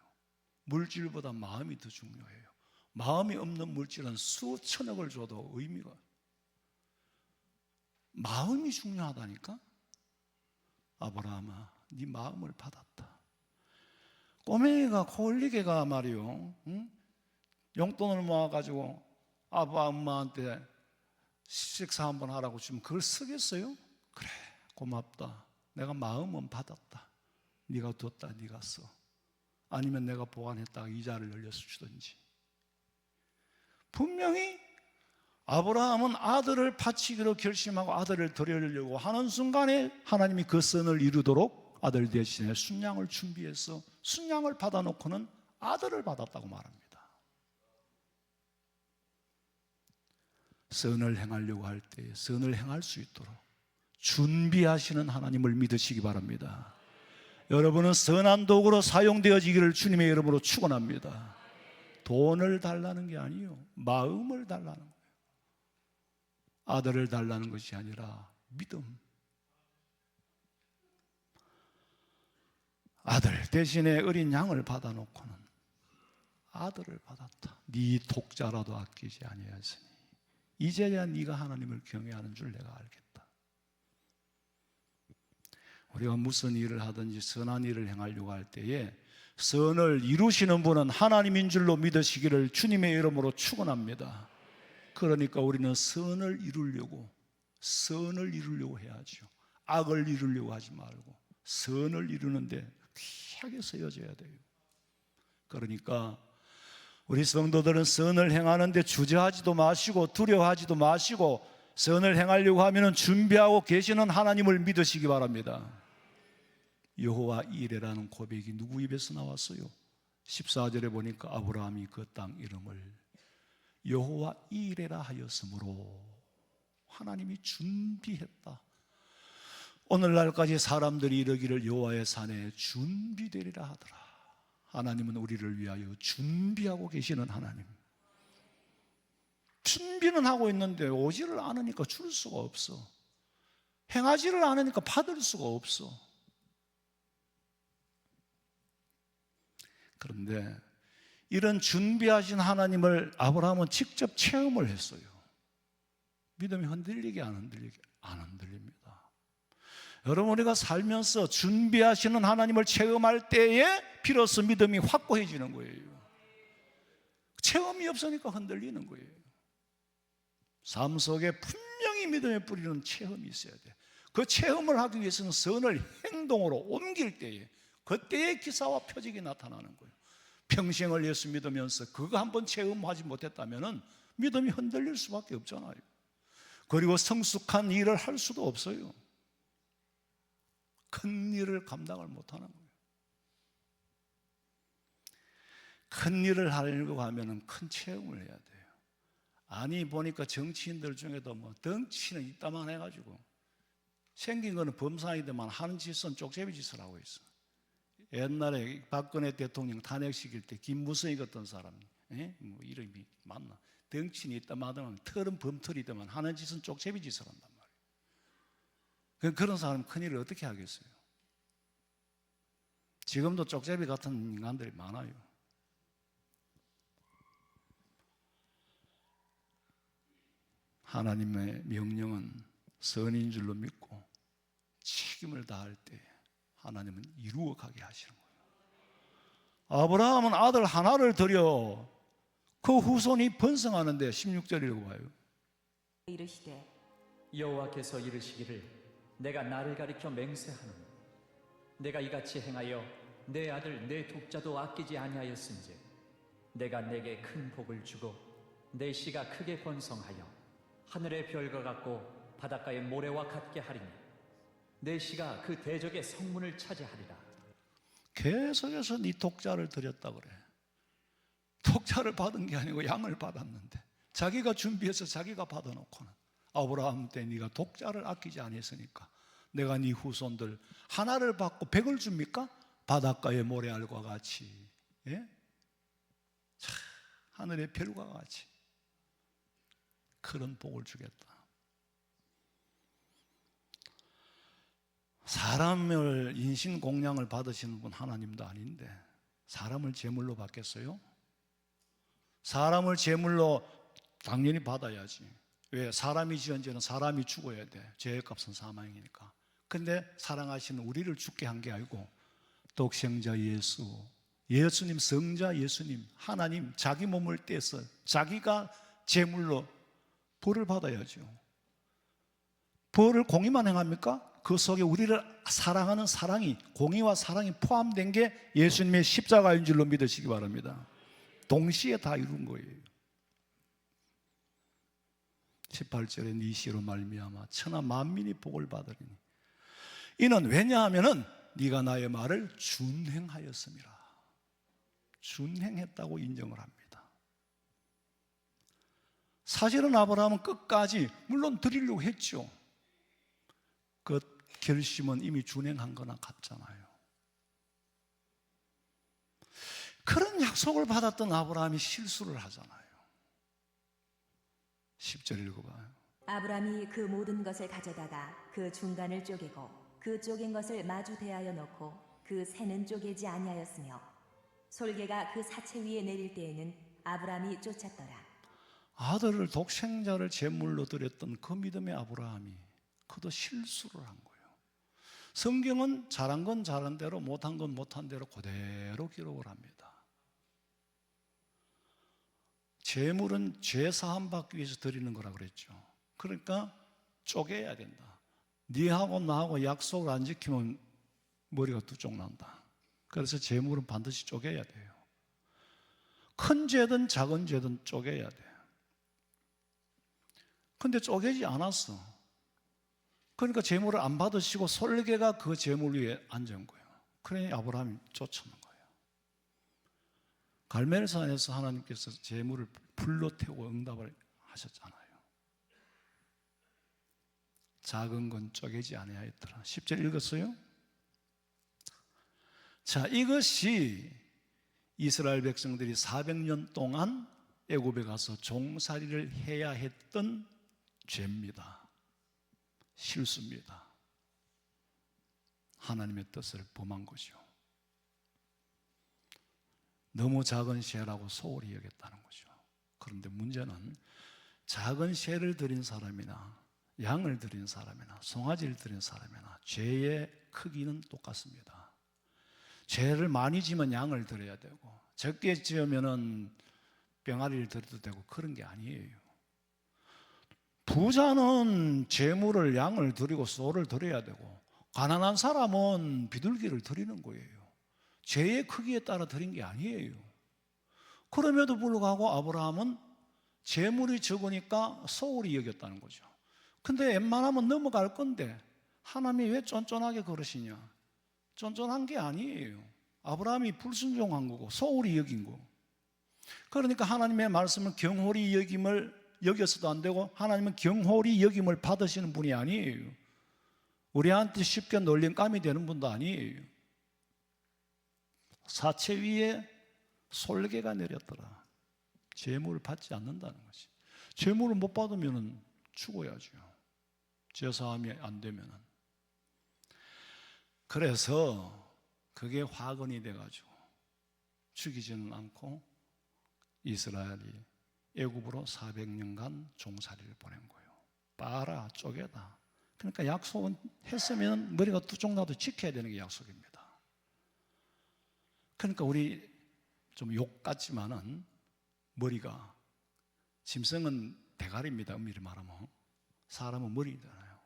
물질보다 마음이 더 중요해요. 마음이 없는 물질은 수천억을 줘도 의미가, 마음이 중요하다니까. 아브라함아, 네 마음을 받았다. 꼬맹이가 코올리게가 말이요, 용돈을 모아가지고 아빠 엄마한테 식사 한번 하라고 주면 그걸 쓰겠어요? 그래, 고맙다. 내가 마음은 받았다. 네가 뒀다, 네가 써. 아니면 내가 보관했다가 이자를 늘려서 주든지. 분명히 아브라함은 아들을 바치기로 결심하고 아들을 드리려고 하는 순간에 하나님이 그 선을 이루도록 아들 대신에 순양을 준비해서 순양을 받아놓고는 아들을 받았다고 말합니다. 선을 행하려고 할 때 선을 행할 수 있도록 준비하시는 하나님을 믿으시기 바랍니다. 여러분은 선한 도구로 사용되어지기를 주님의 이름으로 축원합니다. 돈을 달라는 게 아니에요. 마음을 달라는 거예요. 아들을 달라는 것이 아니라 믿음. 아들 대신에 어린 양을 받아놓고는 아들을 받았다. 네 독자라도 아끼지 아니하였으니 이제야 네가 하나님을 경외하는 줄 내가 알겠다. 우리가 무슨 일을 하든지 선한 일을 행하려고 할 때에 선을 이루시는 분은 하나님인 줄로 믿으시기를 주님의 이름으로 축원합니다. 그러니까 우리는 선을 이루려고 해야죠. 악을 이루려고 하지 말고 선을 이루는데 귀하게 쓰여져야 돼요. 그러니까 우리 성도들은 선을 행하는데 주저하지도 마시고 두려워하지도 마시고 선을 행하려고 하면 준비하고 계시는 하나님을 믿으시기 바랍니다. 여호와 이레라는 고백이 누구 입에서 나왔어요? 14절에 보니까 아브라함이 그 땅 이름을 여호와 이레라 하였으므로 하나님이 준비했다. 오늘날까지 사람들이 이르기를 여호와의 산에 준비되리라 하더라. 하나님은 우리를 위하여 준비하고 계시는 하나님. 준비는 하고 있는데 오지를 않으니까 줄 수가 없어. 행하지를 않으니까 받을 수가 없어. 그런데 이런 준비하신 하나님을 아브라함은 직접 체험을 했어요. 믿음이 흔들리게 안 흔들립니다. 여러분, 우리가 살면서 준비하시는 하나님을 체험할 때에 비로소 믿음이 확고해지는 거예요. 체험이 없으니까 흔들리는 거예요. 삶 속에 분명히 믿음의 뿌리는 체험이 있어야 돼. 그 체험을 하기 위해서는 선을 행동으로 옮길 때에 그때의 기사와 표적이 나타나는 거예요. 평생을 예수 믿으면서 그거 한번 체험하지 못했다면 믿음이 흔들릴 수밖에 없잖아요. 그리고 성숙한 일을 할 수도 없어요. 큰 일을 감당을 못하는 거예요. 큰 일을 하려고 하면 큰 체험을 해야 돼요. 아니 보니까 정치인들 중에도 뭐 덩치는 이따만 해가지고 생긴 거는 범상이지만 하는 짓은 쪽제비 짓을 하고 있어. 옛날에 박근혜 대통령 탄핵시킬 때 김무성이 같은 사람, 뭐 이름이 맞나? 덩치는 이따마다만 털은 범털이더만 하는 짓은 쪽제비 짓을 한단 말이에요. 그런 사람 큰일을 어떻게 하겠어요? 지금도 쪽제비 같은 인간들이 많아요. 하나님의 명령은 선인 줄로 믿고 책임을 다할 때 하나님은 이루어가게 하시는 거예요. 아브라함은 아들 하나를 드려 그 후손이 번성하는데 16절 읽어봐요. 이르시되 여호와께서 이르시기를 내가 나를 가리켜 맹세하노니 내가 이같이 행하여 내 아들 내 독자도 아끼지 아니하였은즉 내가 내게 큰 복을 주고 내 씨가 크게 번성하여 하늘의 별과 같고 바닷가의 모래와 같게 하리니 내 씨가 그 대적의 성문을 차지하리라. 계속해서 네 독자를 드렸다 그래. 독자를 받은 게 아니고 양을 받았는데 자기가 준비해서 자기가 받아놓고는 아브라함 때 네가 독자를 아끼지 않았으니까 내가 네 후손들 하나를 받고 100을 줍니까? 바닷가의 모래알과 같이, 예? 차, 하늘의 별과 같이 그런 복을 주겠다. 사람을 인신공양을 받으시는 분 하나님도 아닌데 사람을 제물로 받겠어요? 사람을 제물로 당연히 받아야지. 왜? 사람이 지은 죄는 사람이 죽어야 돼. 죄의 값은 사망이니까. 근데 사랑하시는 우리를 죽게 한 게 아니고 독생자 예수, 예수님, 성자 예수님, 하나님 자기 몸을 떼서 자기가 제물로 벌을 받아야죠. 벌을 공의만 행합니까? 그 속에 우리를 사랑하는 사랑이, 공의와 사랑이 포함된 게 예수님의 십자가인 줄로 믿으시기 바랍니다. 동시에 다 이룬 거예요. 18절에 네 씨로 말미암아 천하 만민이 복을 받으리니 이는 왜냐하면은 네가 나의 말을 준행하였음이라. 준행했다고 인정을 합니다. 사실은 아브라함은 끝까지 물론 드리려고 했죠. 그 결심은 이미 준행한 거나 같잖아요. 그런 약속을 받았던 아브라함이 실수를 하잖아요. 10절 읽어봐요. 아브라함이 그 모든 것을 가져다가 그 중간을 쪼개고 그 쪼갠 것을 마주 대하여 놓고 그 새는 쪼개지 아니하였으며 솔개가 그 사체 위에 내릴 때에는 아브라함이 쫓았더라. 아들을 독생자를 제물로 드렸던 그 믿음의 아브라함이 그도 실수를 한 거예요. 성경은 잘한 건 잘한 대로, 못한 건 못한 대로 그대로 기록을 합니다. 재물은 죄 사함 받기 위해서 드리는 거라 그랬죠. 그러니까 쪼개야 된다. 니하고 나하고 약속을 안 지키면 머리가 두 쪽 난다. 그래서 재물은 반드시 쪼개야 돼요. 큰 죄든 작은 죄든 쪼개야 돼요. 근데 쪼개지 않았어. 그러니까 재물을 안 받으시고 솔개가 그 재물 위에 앉은 거예요. 그러니 아브라함이 쫓아낸 거예요. 갈멜산에서 하나님께서 재물을 불로 태우고 응답을 하셨잖아요. 작은 건 쪼개지 아니하였더라. 10절 읽었어요? 자, 이것이 이스라엘 백성들이 400년 동안 애굽에 가서 종살이를 해야 했던 죄입니다. 실수입니다. 하나님의 뜻을 범한 거죠. 너무 작은 쇠라고 소홀히 여겼다는 거죠. 그런데 문제는 작은 쇠를 드린 사람이나 양을 드린 사람이나 송아지를 드린 사람이나 죄의 크기는 똑같습니다. 죄를 많이 지면 양을 드려야 되고 적게 지으면은 병아리를 드려도 되고 그런 게 아니에요. 부자는 재물을 양을 드리고 소를 드려야 되고 가난한 사람은 비둘기를 드리는 거예요. 죄의 크기에 따라 드린 게 아니에요. 그럼에도 불구하고 아브라함은 재물이 적으니까 소홀히 여겼다는 거죠. 근데 웬만하면 넘어갈 건데 하나님이 왜 쫀쫀하게 그러시냐? 쫀쫀한 게 아니에요. 아브라함이 불순종한 거고 소홀히 여긴 거. 그러니까 하나님의 말씀을 경홀히 여겨서도 안 되고 하나님은 경홀히 여김을 받으시는 분이 아니에요. 우리한테 쉽게 놀림감이 되는 분도 아니에요. 사체 위에 솔개가 내렸더라. 재물을 받지 않는다는 것이. 재물을 못 받으면 죽어야죠. 제사함이 안 되면은. 그래서 그게 화근이 돼가지고 죽이지는 않고 이스라엘이 애굽으로 400년간 종살이를 보낸 거예요. 빨아 쪼개다. 그러니까 약속은 했으면 머리가 두 쪽 나도 지켜야 되는 게 약속입니다. 그러니까 우리 좀 욕 같지만은 머리가 짐승은 대가리입니다. 엄밀히 말하면 사람은 머리잖아요.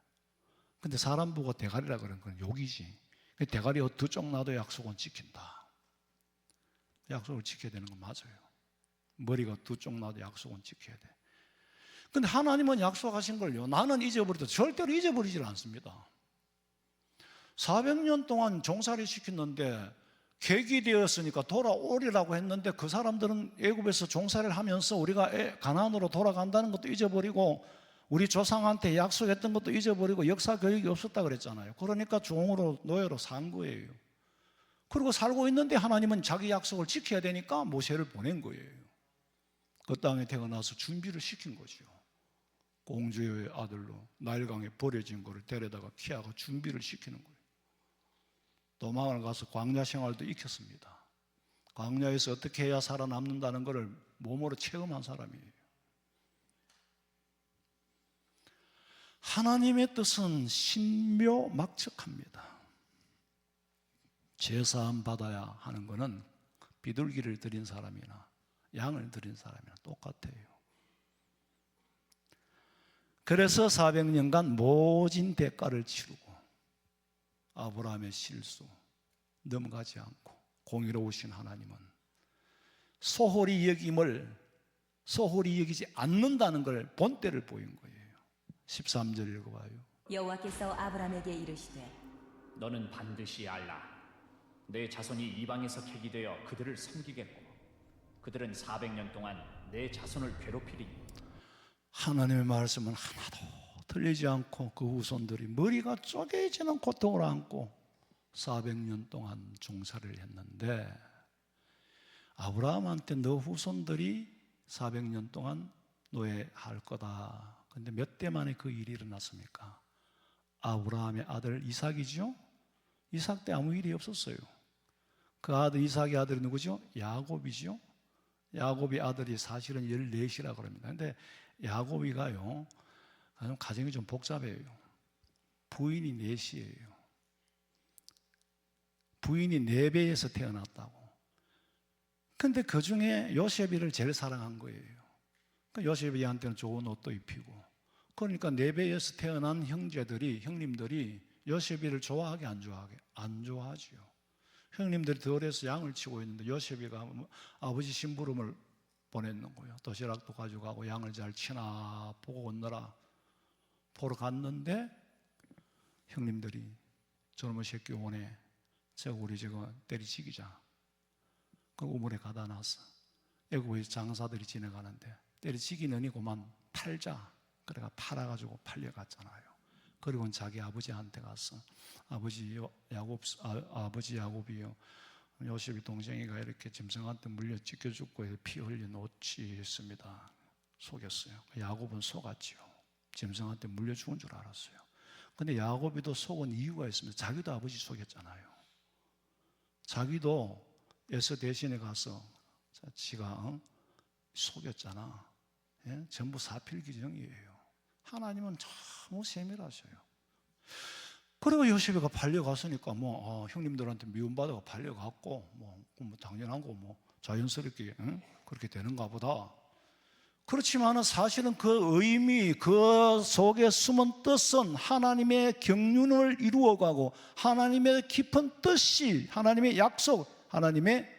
근데 사람 보고 대가리라 그러는 건 욕이지. 대가리 두 쪽 나도 약속은 지킨다. 약속을 지켜야 되는 건 맞아요. 머리가 두 쪽 나도 약속은 지켜야 돼. 근데 하나님은 약속하신 걸요, 나는 잊어버려도 절대로 잊어버리질 않습니다. 400년 동안 종살이 시켰는데 계기 되었으니까 돌아오리라고 했는데 그 사람들은 애굽에서 종살이를 하면서 우리가 가나안으로 돌아간다는 것도 잊어버리고 우리 조상한테 약속했던 것도 잊어버리고 역사 교육이 없었다 그랬잖아요. 그러니까 종으로 노예로 산 거예요. 그리고 살고 있는데 하나님은 자기 약속을 지켜야 되니까 모세를 보낸 거예요. 그 땅에 태어나서 준비를 시킨 거죠. 공주의 아들로 나일강에 버려진 거를 데려다가 키아가 준비를 시키는 거예요. 도망을 가서 광야 생활도 익혔습니다. 광야에서 어떻게 해야 살아남는다는 것을 몸으로 체험한 사람이에요. 하나님의 뜻은 신묘막측합니다. 제사함 받아야 하는 것은 비둘기를 드린 사람이나 양을 드린 사람이나 똑같아요. 그래서 400년간 모진 대가를 치르고 아브라함의 실수 넘어가지 않고 공의로우신 하나님은 소홀히 여기지 않는다는 걸 본때를 보인 거예요. 13절 읽어봐요. 여호와께서 아브라함에게 이르시되 너는 반드시 알라. 내 자손이 이방에서 계기되어 그들을 섬기겠고 그들은 400년 동안 내 자손을 괴롭히리니. 하나님의 말씀은 하나도 틀리지 않고 그 후손들이 머리가 쪼개지는 고통을 안고 400년 동안 종살이를 했는데 아브라함한테 너 후손들이 400년 동안 노예할 거다. 그런데 몇 대 만에 그 일이 일어났습니까? 아브라함의 아들 이삭이죠. 이삭 때 아무 일이 없었어요. 그 아들 이삭의 아들이 누구죠? 야곱이죠. 야곱의 아들이 사실은 14이라 그럽니다. 그런데 야곱이가요 가정이 좀 복잡해요. 부인이 4이에요. 부인이 4배에서 태어났다고. 근데 그 중에 요셉이를 제일 사랑한 거예요. 그러니까 요셉이한테는 좋은 옷도 입히고. 그러니까 4배에서 태어난 형님들이 요셉이를 좋아하게 안 좋아하게? 안 좋아하지요. 형님들이 들에서 양을 치고 있는데 요셉이가 아버지 심부름을 보냈는 거예요. 도시락도 가져가고 양을 잘 치나 보고 오느라 보러 갔는데 형님들이 저놈의 새끼 오네. 제가 우리 저거 때리치기자. 그 우물에 가다 놨어. 애국의 장사들이 지나가는데 때리치기는 이고만 팔자. 그래가 팔아가지고 팔려갔잖아요. 그리고는 자기 아버지한테 갔어. 아버지 야곱이요. 요셉이 동생이가 이렇게 짐승한테 물려 찢겨 죽고 피 흘린 옷이 있습니다. 속였어요. 야곱은 속았지요. 짐승한테 물려 죽은 줄 알았어요. 근데 야곱이도 속은 이유가 있습니다. 자기도 아버지 속였잖아요. 자기도 에서 대신에 가서 지가 속였잖아. 예? 전부 사필귀정이에요. 하나님은 너무 세밀하셔요. 그리고 요셉이가 팔려갔으니까 형님들한테 미움받아가 팔려갔고 뭐 당연한 거 자연스럽게 그렇게 되는가 보다. 그렇지만은 사실은 그 의미, 그 속에 숨은 뜻은 하나님의 경륜을 이루어가고 하나님의 깊은 뜻이, 하나님의 약속, 하나님의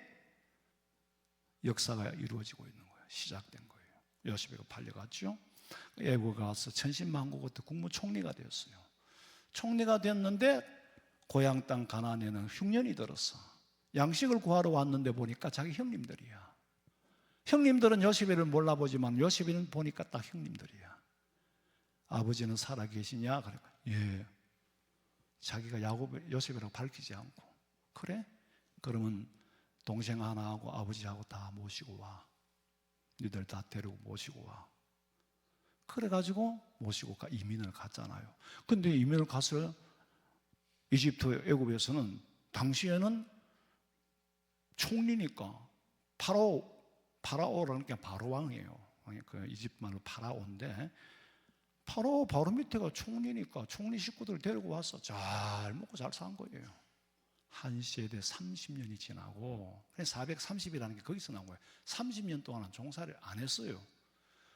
역사가 이루어지고 있는 거예요. 시작된 거예요. 요셉이가 팔려갔죠. 애국에 가서 천신만고 그때 국무총리가 되었어요. 총리가 됐는데 고향 땅 가나안에는 흉년이 들었어. 양식을 구하러 왔는데 보니까 자기 형님들이야. 형님들은 요셉이를 몰라보지만 요셉이는 보니까 딱 형님들이야. 아버지는 살아 계시냐? 그러니까 예. 자기가 요셉이라고 밝히지 않고 그래? 그러면 동생 하나하고 아버지하고 다 모시고 와. 니들 다 데리고 모시고 와. 그래가지고 모시고 이민을 갔잖아요. 근데 이민을 가서 이집트 애굽에서는 당시에는 총리니까 파라오라는 게 바로왕이에요. 그 이집트 말로 파라오인데 바로 밑에가 총리니까 총리 식구들 데리고 와서 잘 먹고 잘 산 거예요. 한 세대 30년이 지나고 430이라는 게 거기서 나온 거예요. 30년 동안은 종사를 안 했어요.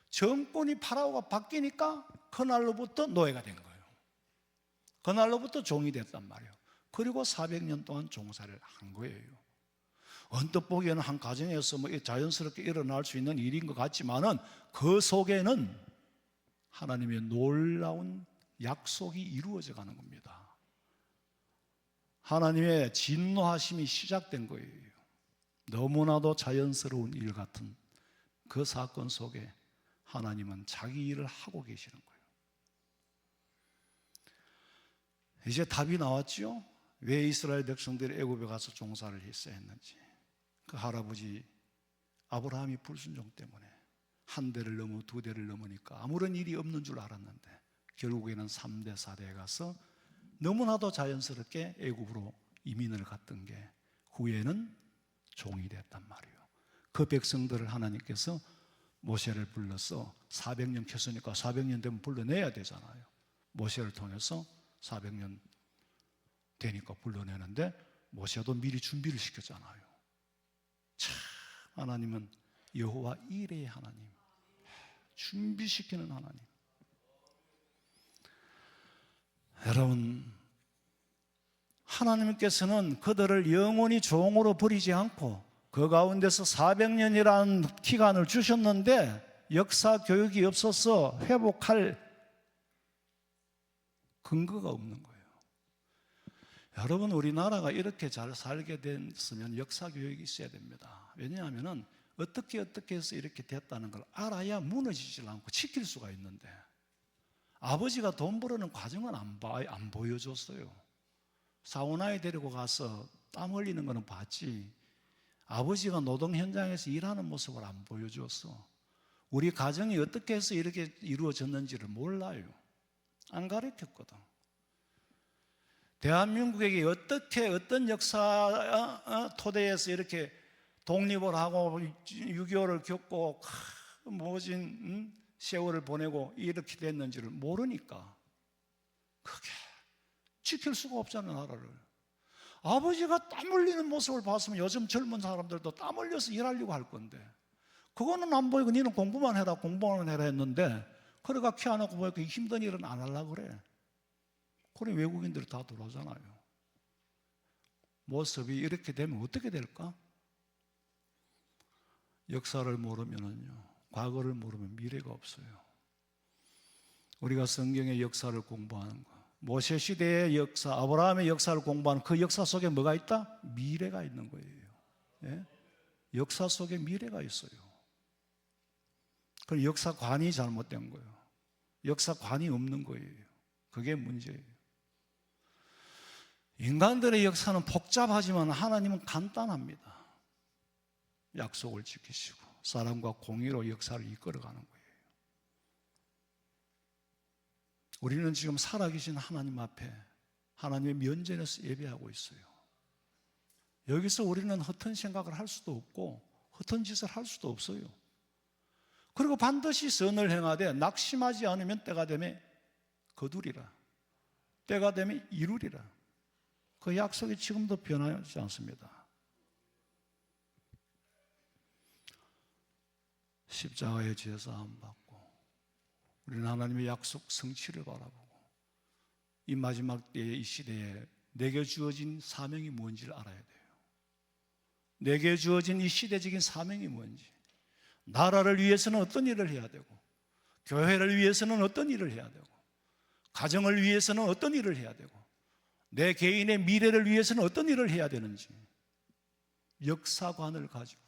정권이 파라오가 바뀌니까 그날로부터 노예가 된 거예요. 그날로부터 종이 됐단 말이에요. 그리고 400년 동안 종사를 한 거예요. 언뜻 보기에는 한 가정에서 자연스럽게 일어날 수 있는 일인 것 같지만은 그 속에는 하나님의 놀라운 약속이 이루어져 가는 겁니다. 하나님의 진노하심이 시작된 거예요. 너무나도 자연스러운 일 같은 그 사건 속에 하나님은 자기 일을 하고 계시는 거예요. 이제 답이 나왔죠? 왜 이스라엘 백성들이 애굽에 가서 종사를 했어야 했는지. 그 할아버지 아브라함이 불순종 때문에 한 대를 넘어 두 대를 넘으니까 아무런 일이 없는 줄 알았는데 결국에는 3대 4대에 가서 너무나도 자연스럽게 애굽으로 이민을 갔던 게 후에는 종이 됐단 말이에요. 그 백성들을 하나님께서 모세를 불러서 400년 켰으니까 400년 되면 불러내야 되잖아요. 모세를 통해서 400년 되니까 불러내는데 모세도 미리 준비를 시켰잖아요. 참 하나님은 여호와 이레의 하나님, 준비시키는 하나님. 여러분, 하나님께서는 그들을 영원히 종으로 버리지 않고 그 가운데서 400년이라는 기간을 주셨는데 역사 교육이 없어서 회복할 근거가 없는 거예요. 여러분, 우리나라가 이렇게 잘 살게 됐으면 역사 교육이 있어야 됩니다. 왜냐하면 어떻게 해서 이렇게 됐다는 걸 알아야 무너지질 않고 지킬 수가 있는데 아버지가 돈 벌어는 과정은 안 보여줬어요. 사우나에 데리고 가서 땀 흘리는 거는 봤지 아버지가 노동 현장에서 일하는 모습을 안 보여줬어. 우리 가정이 어떻게 해서 이렇게 이루어졌는지를 몰라요. 안 가르쳤거든. 대한민국에게 어떤 역사 토대에서 이렇게 독립을 하고 6.25를 겪고 모진 세월을 보내고 이렇게 됐는지를 모르니까 그게 지킬 수가 없잖아요, 나라를. 아버지가 땀 흘리는 모습을 봤으면 요즘 젊은 사람들도 땀 흘려서 일하려고 할 건데, 그거는 안 보이고 니는 공부만 해라 했는데, 그래가 키 안 하고 보니까 힘든 일은 안 하려고 그래. 그래 외국인들이 다 들어오잖아요. 모습이 이렇게 되면 어떻게 될까? 역사를 모르면요, 과거를 모르면 미래가 없어요. 우리가 성경의 역사를 공부하는 거, 모세 시대의 역사, 아브라함의 역사를 공부하는 그 역사 속에 뭐가 있다? 미래가 있는 거예요. 예? 역사 속에 미래가 있어요. 그 역사관이 잘못된 거예요. 역사관이 없는 거예요. 그게 문제예요. 인간들의 역사는 복잡하지만 하나님은 간단합니다. 약속을 지키시고 사랑과 공의로 역사를 이끌어가는 거예요. 우리는 지금 살아계신 하나님 앞에 하나님의 면전에서 예배하고 있어요. 여기서 우리는 허튼 생각을 할 수도 없고 허튼 짓을 할 수도 없어요. 그리고 반드시 선을 행하되 낙심하지 않으면 때가 되면 거두리라, 때가 되면 이루리라. 그 약속이 지금도 변하지 않습니다. 십자가의 제사함 받고 우리는 하나님의 약속 성취를 바라보고 이 마지막 때의 이 시대에 내게 주어진 사명이 뭔지를 알아야 돼요. 내게 주어진 이 시대적인 사명이 뭔지, 나라를 위해서는 어떤 일을 해야 되고, 교회를 위해서는 어떤 일을 해야 되고, 가정을 위해서는 어떤 일을 해야 되고, 내 개인의 미래를 위해서는 어떤 일을 해야 되는지 역사관을 가지고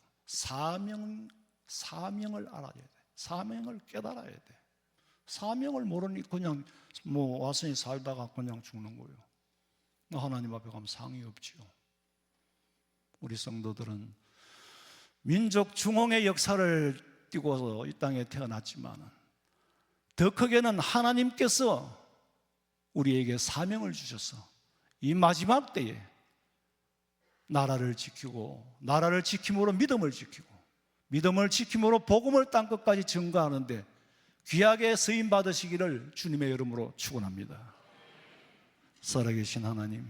사명을 알아야 돼. 사명을 깨달아야 돼. 사명을 모르니 그냥 와서 살다가 그냥 죽는 거예요. 하나님 앞에 가면 상이 없지요. 우리 성도들은 민족 중흥의 역사를 띠고서 이 땅에 태어났지만 더 크게는 하나님께서 우리에게 사명을 주셔서 이 마지막 때에 나라를 지키고, 나라를 지킴으로 믿음을 지키고, 믿음을 지킴으로 복음을 땅 끝까지 증거하는데 귀하게 쓰임 받으시기를 주님의 이름으로 축원합니다. 살아계신 하나님,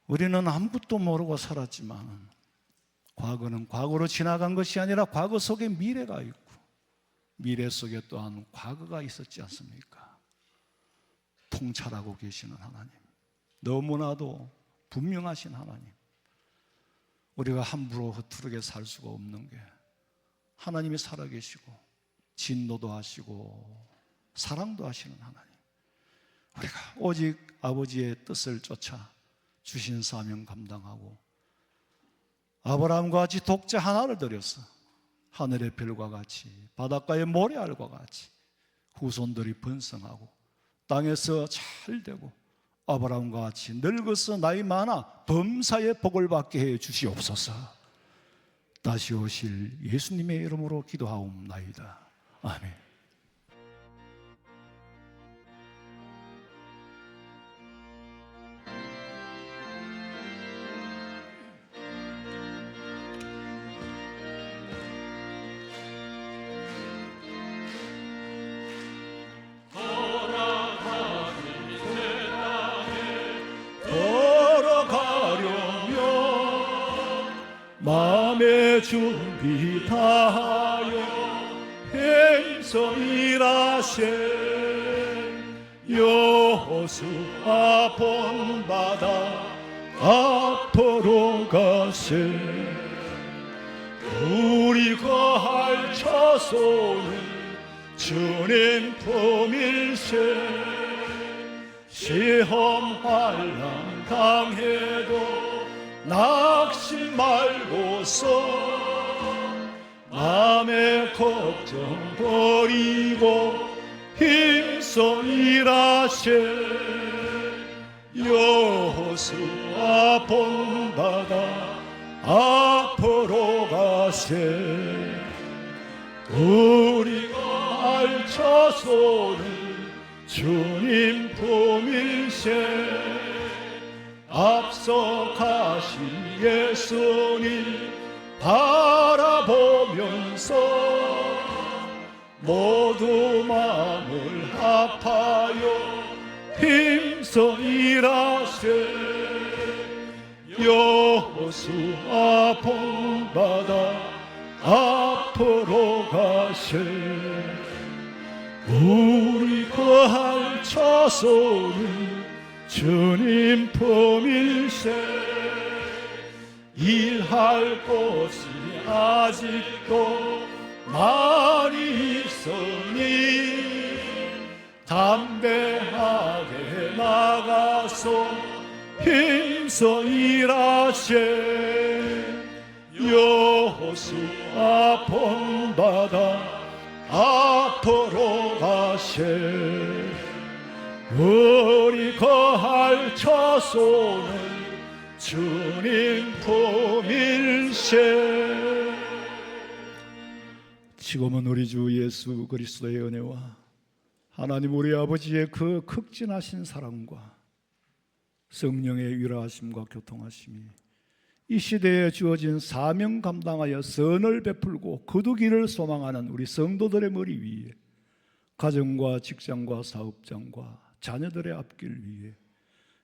우리는 아무것도 모르고 살았지만 과거는 과거로 지나간 것이 아니라 과거 속에 미래가 있고 미래 속에 또한 과거가 있었지 않습니까? 통찰하고 계시는 하나님, 너무나도 분명하신 하나님, 우리가 함부로 허투루게 살 수가 없는 게 하나님이 살아계시고 진노도 하시고 사랑도 하시는 하나님, 우리가 오직 아버지의 뜻을 쫓아 주신 사명 감당하고 아브라함과 같이 독자 하나를 들여서 하늘의 별과 같이 바닷가의 모래알과 같이 후손들이 번성하고 땅에서 잘 되고 아브라함과 같이 늙어서 나이 많아 범사의 복을 받게 해 주시옵소서. 다시 오실 예수님의 이름으로 기도하옵나이다. 아멘. 마음의 준비 다하여 행성이라세 여호수아 본받아 앞으로 가세 우리 거할 처소는 주님 품일세 시험 환난 당해도 낙심 말고서 마음의 걱정 버리고 힘써 일하세 여호수아 본받아 앞으로 가세 우리가 알 처소는 주님 품일세 앞서 가신 예수님 바라보면서 모두 마음을 합하여 힘써 일하세 여호수아 본받아 앞으로 가세. 우리 거할 처소는 주님 품일세. 일할 곳이 아직도 많이 있으니 담대하게 나가서 힘써 일하세. 여호수아 본받아 앞으로 가세. 우리 거할 처소는 주님 품일세. 지금은 우리 주 예수 그리스도의 은혜와 하나님 우리 아버지의 그 극진하신 사랑과 성령의 위로하심과 교통하심이 이 시대에 주어진 사명 감당하여 선을 베풀고 거두기를 소망하는 우리 성도들의 머리 위에, 가정과 직장과 사업장과 자녀들의 앞길 위에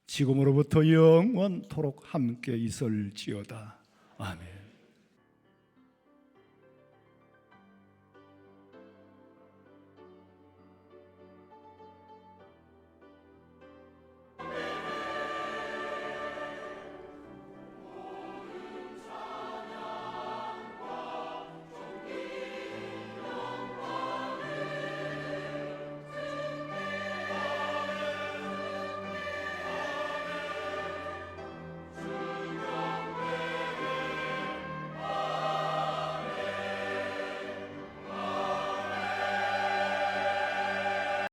지금으로부터 영원토록 함께 있을지어다. 아멘.